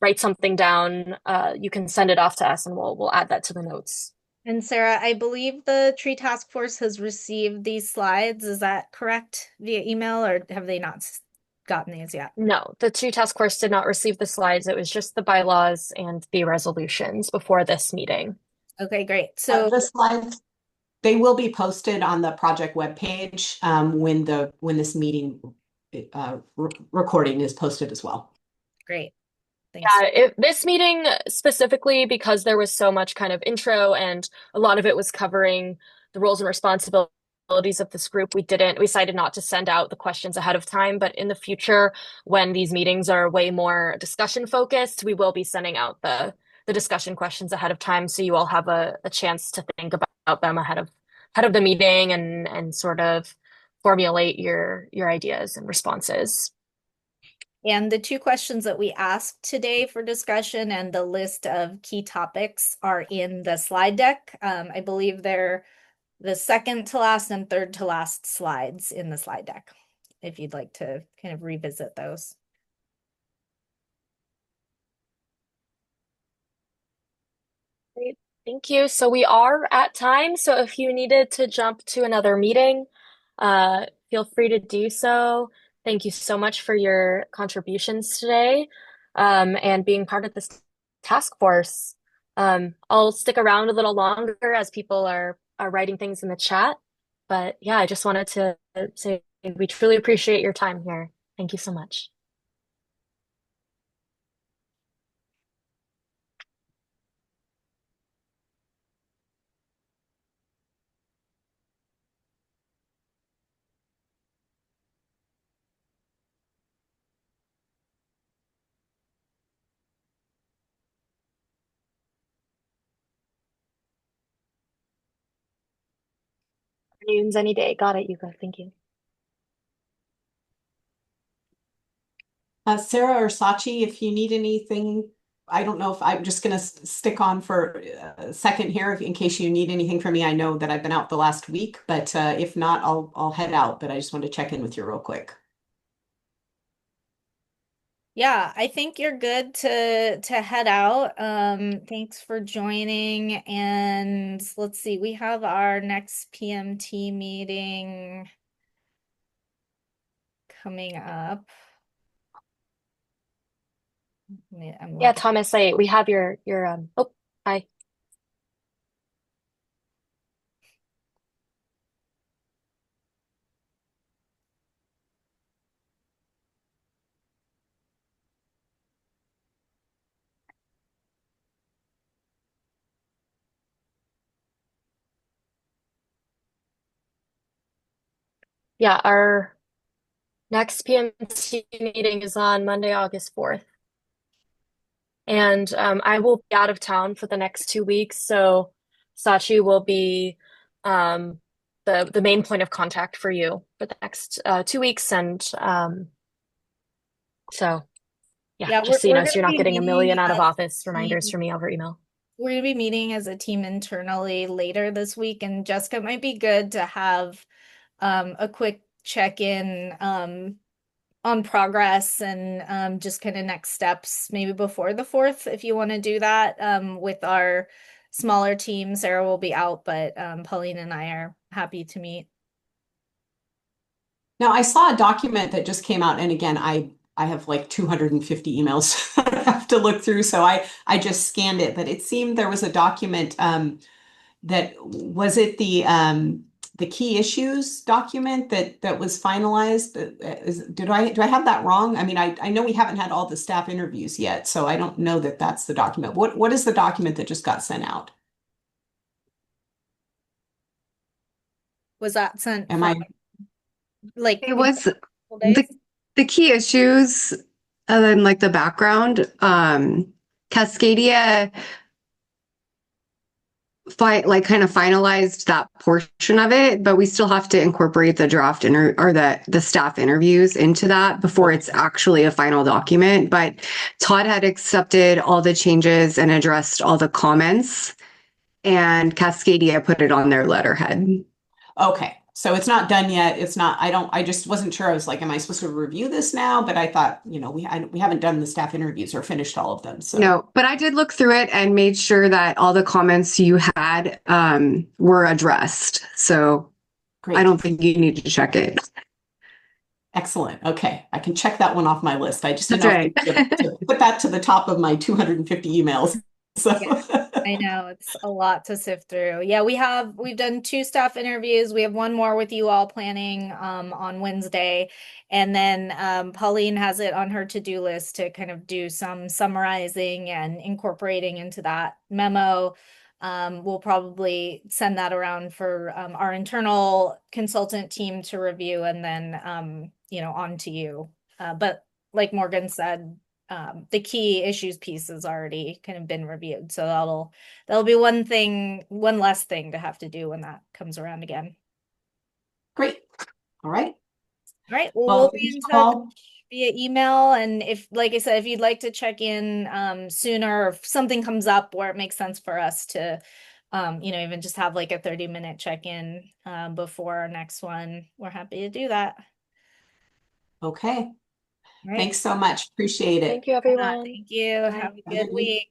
write something down, you can send it off to us and we'll add that to the notes. And Sarah, I believe the Tree Task Force has received these slides. Is that correct via email, or have they not gotten these yet? No, the Tree Task Force did not receive the slides. It was just the bylaws and the resolutions before this meeting. Okay, great. So the slides, they will be posted on the project webpage when this meeting recording is posted as well. Great. Thanks. Yeah, this meeting specifically, because there was so much kind of intro and a lot of it was covering the roles and responsibilities of this group, we decided not to send out the questions ahead of time. But in the future, when these meetings are way more discussion focused, we will be sending out the discussion questions ahead of time, so you all have a chance to think about them ahead of the meeting and sort of formulate your ideas and responses. And the 2 questions that we asked today for discussion and the list of key topics are in the slide deck. I believe they're the second to last and third to last slides in the slide deck, if you'd like to kind of revisit those. Great, thank you. So we are at time. So if you needed to jump to another meeting, feel free to do so. Thank you so much for your contributions today. and being part of this task force. I'll stick around a little longer as people are writing things in the chat. But yeah, I just wanted to say we truly appreciate your time here. Thank you so much. Afternoons any day. Got it, Yuka. Thank you. Sarah or Sachi, if you need anything, I don't know if I'm just going to stick on for a second here in case you need anything from me. I know that I've been out the last week, but if not, I'll head out. But I just wanted to check in with you real quick. Yeah, I think you're good to head out. Thanks for joining. And let's see, we have our next PMT meeting coming up. Yeah, Thomas, we have your oh, hi. Yeah, our next PMT meeting is on Monday, August 4th. And I will be out of town for the next 2 weeks, so Sachi will be the main point of contact for you for the next 2 weeks. And so yeah, just so you know, so you're not getting a million out of office reminders from me over email. We're going to be meeting as a team internally later this week, and Jessica, it might be good to have a quick check-in on progress and just kind of next steps maybe before the 4th if you want to do that with our smaller team. Sarah will be out, but Pauline and I are happy to meet. Now, I saw a document that just came out, and again, I have like 250 emails I have to look through, so I just scanned it. But it seemed there was a document that was it the key issues document that was finalized. Do I have that wrong? I mean, I know we haven't had all the staff interviews yet, so I don't know that that's the document. What is the document that just got sent out? Was that sent Am from I? like It was days? the key issues and then like the background. Cascadia kind of finalized that portion of it, but we still have to incorporate the draft or the staff interviews into that before it's actually a final document. But Todd had accepted all the changes and addressed all the comments, and Cascadia put it on their letterhead. Okay. So it's not done yet. It's not, I just wasn't sure. I was like, am I supposed to review this now? But I thought, we haven't done the staff interviews or finished all of them. So no, but I did look through it and made sure that all the comments you had were addressed. So great. I don't think you need to check it. Excellent. Okay. I can check that one off my list. I just didn't That's know if to put that to the top of my 250 emails. So I know it's a lot to sift through. Yeah, we've done 2 staff interviews. We have one more with you all planning on Wednesday. And then Pauline has it on her to-do list to kind of do some summarizing and incorporating into that memo. We'll probably send that around for our internal consultant team to review and then on to you. But like Morgan said, the key issues piece has already kind of been reviewed. So that'll be one less thing to have to do when that comes around again. great. All right. All right. Well, we'll be in touch via email. And if, like I said, if you'd like to check in sooner, or if something comes up where it makes sense for us to, even just have like a 30-minute check-in before our next one, we're happy to do that. Okay. Right. Thanks so much. Appreciate it. Thank you, everyone. Thank you. Have a good week.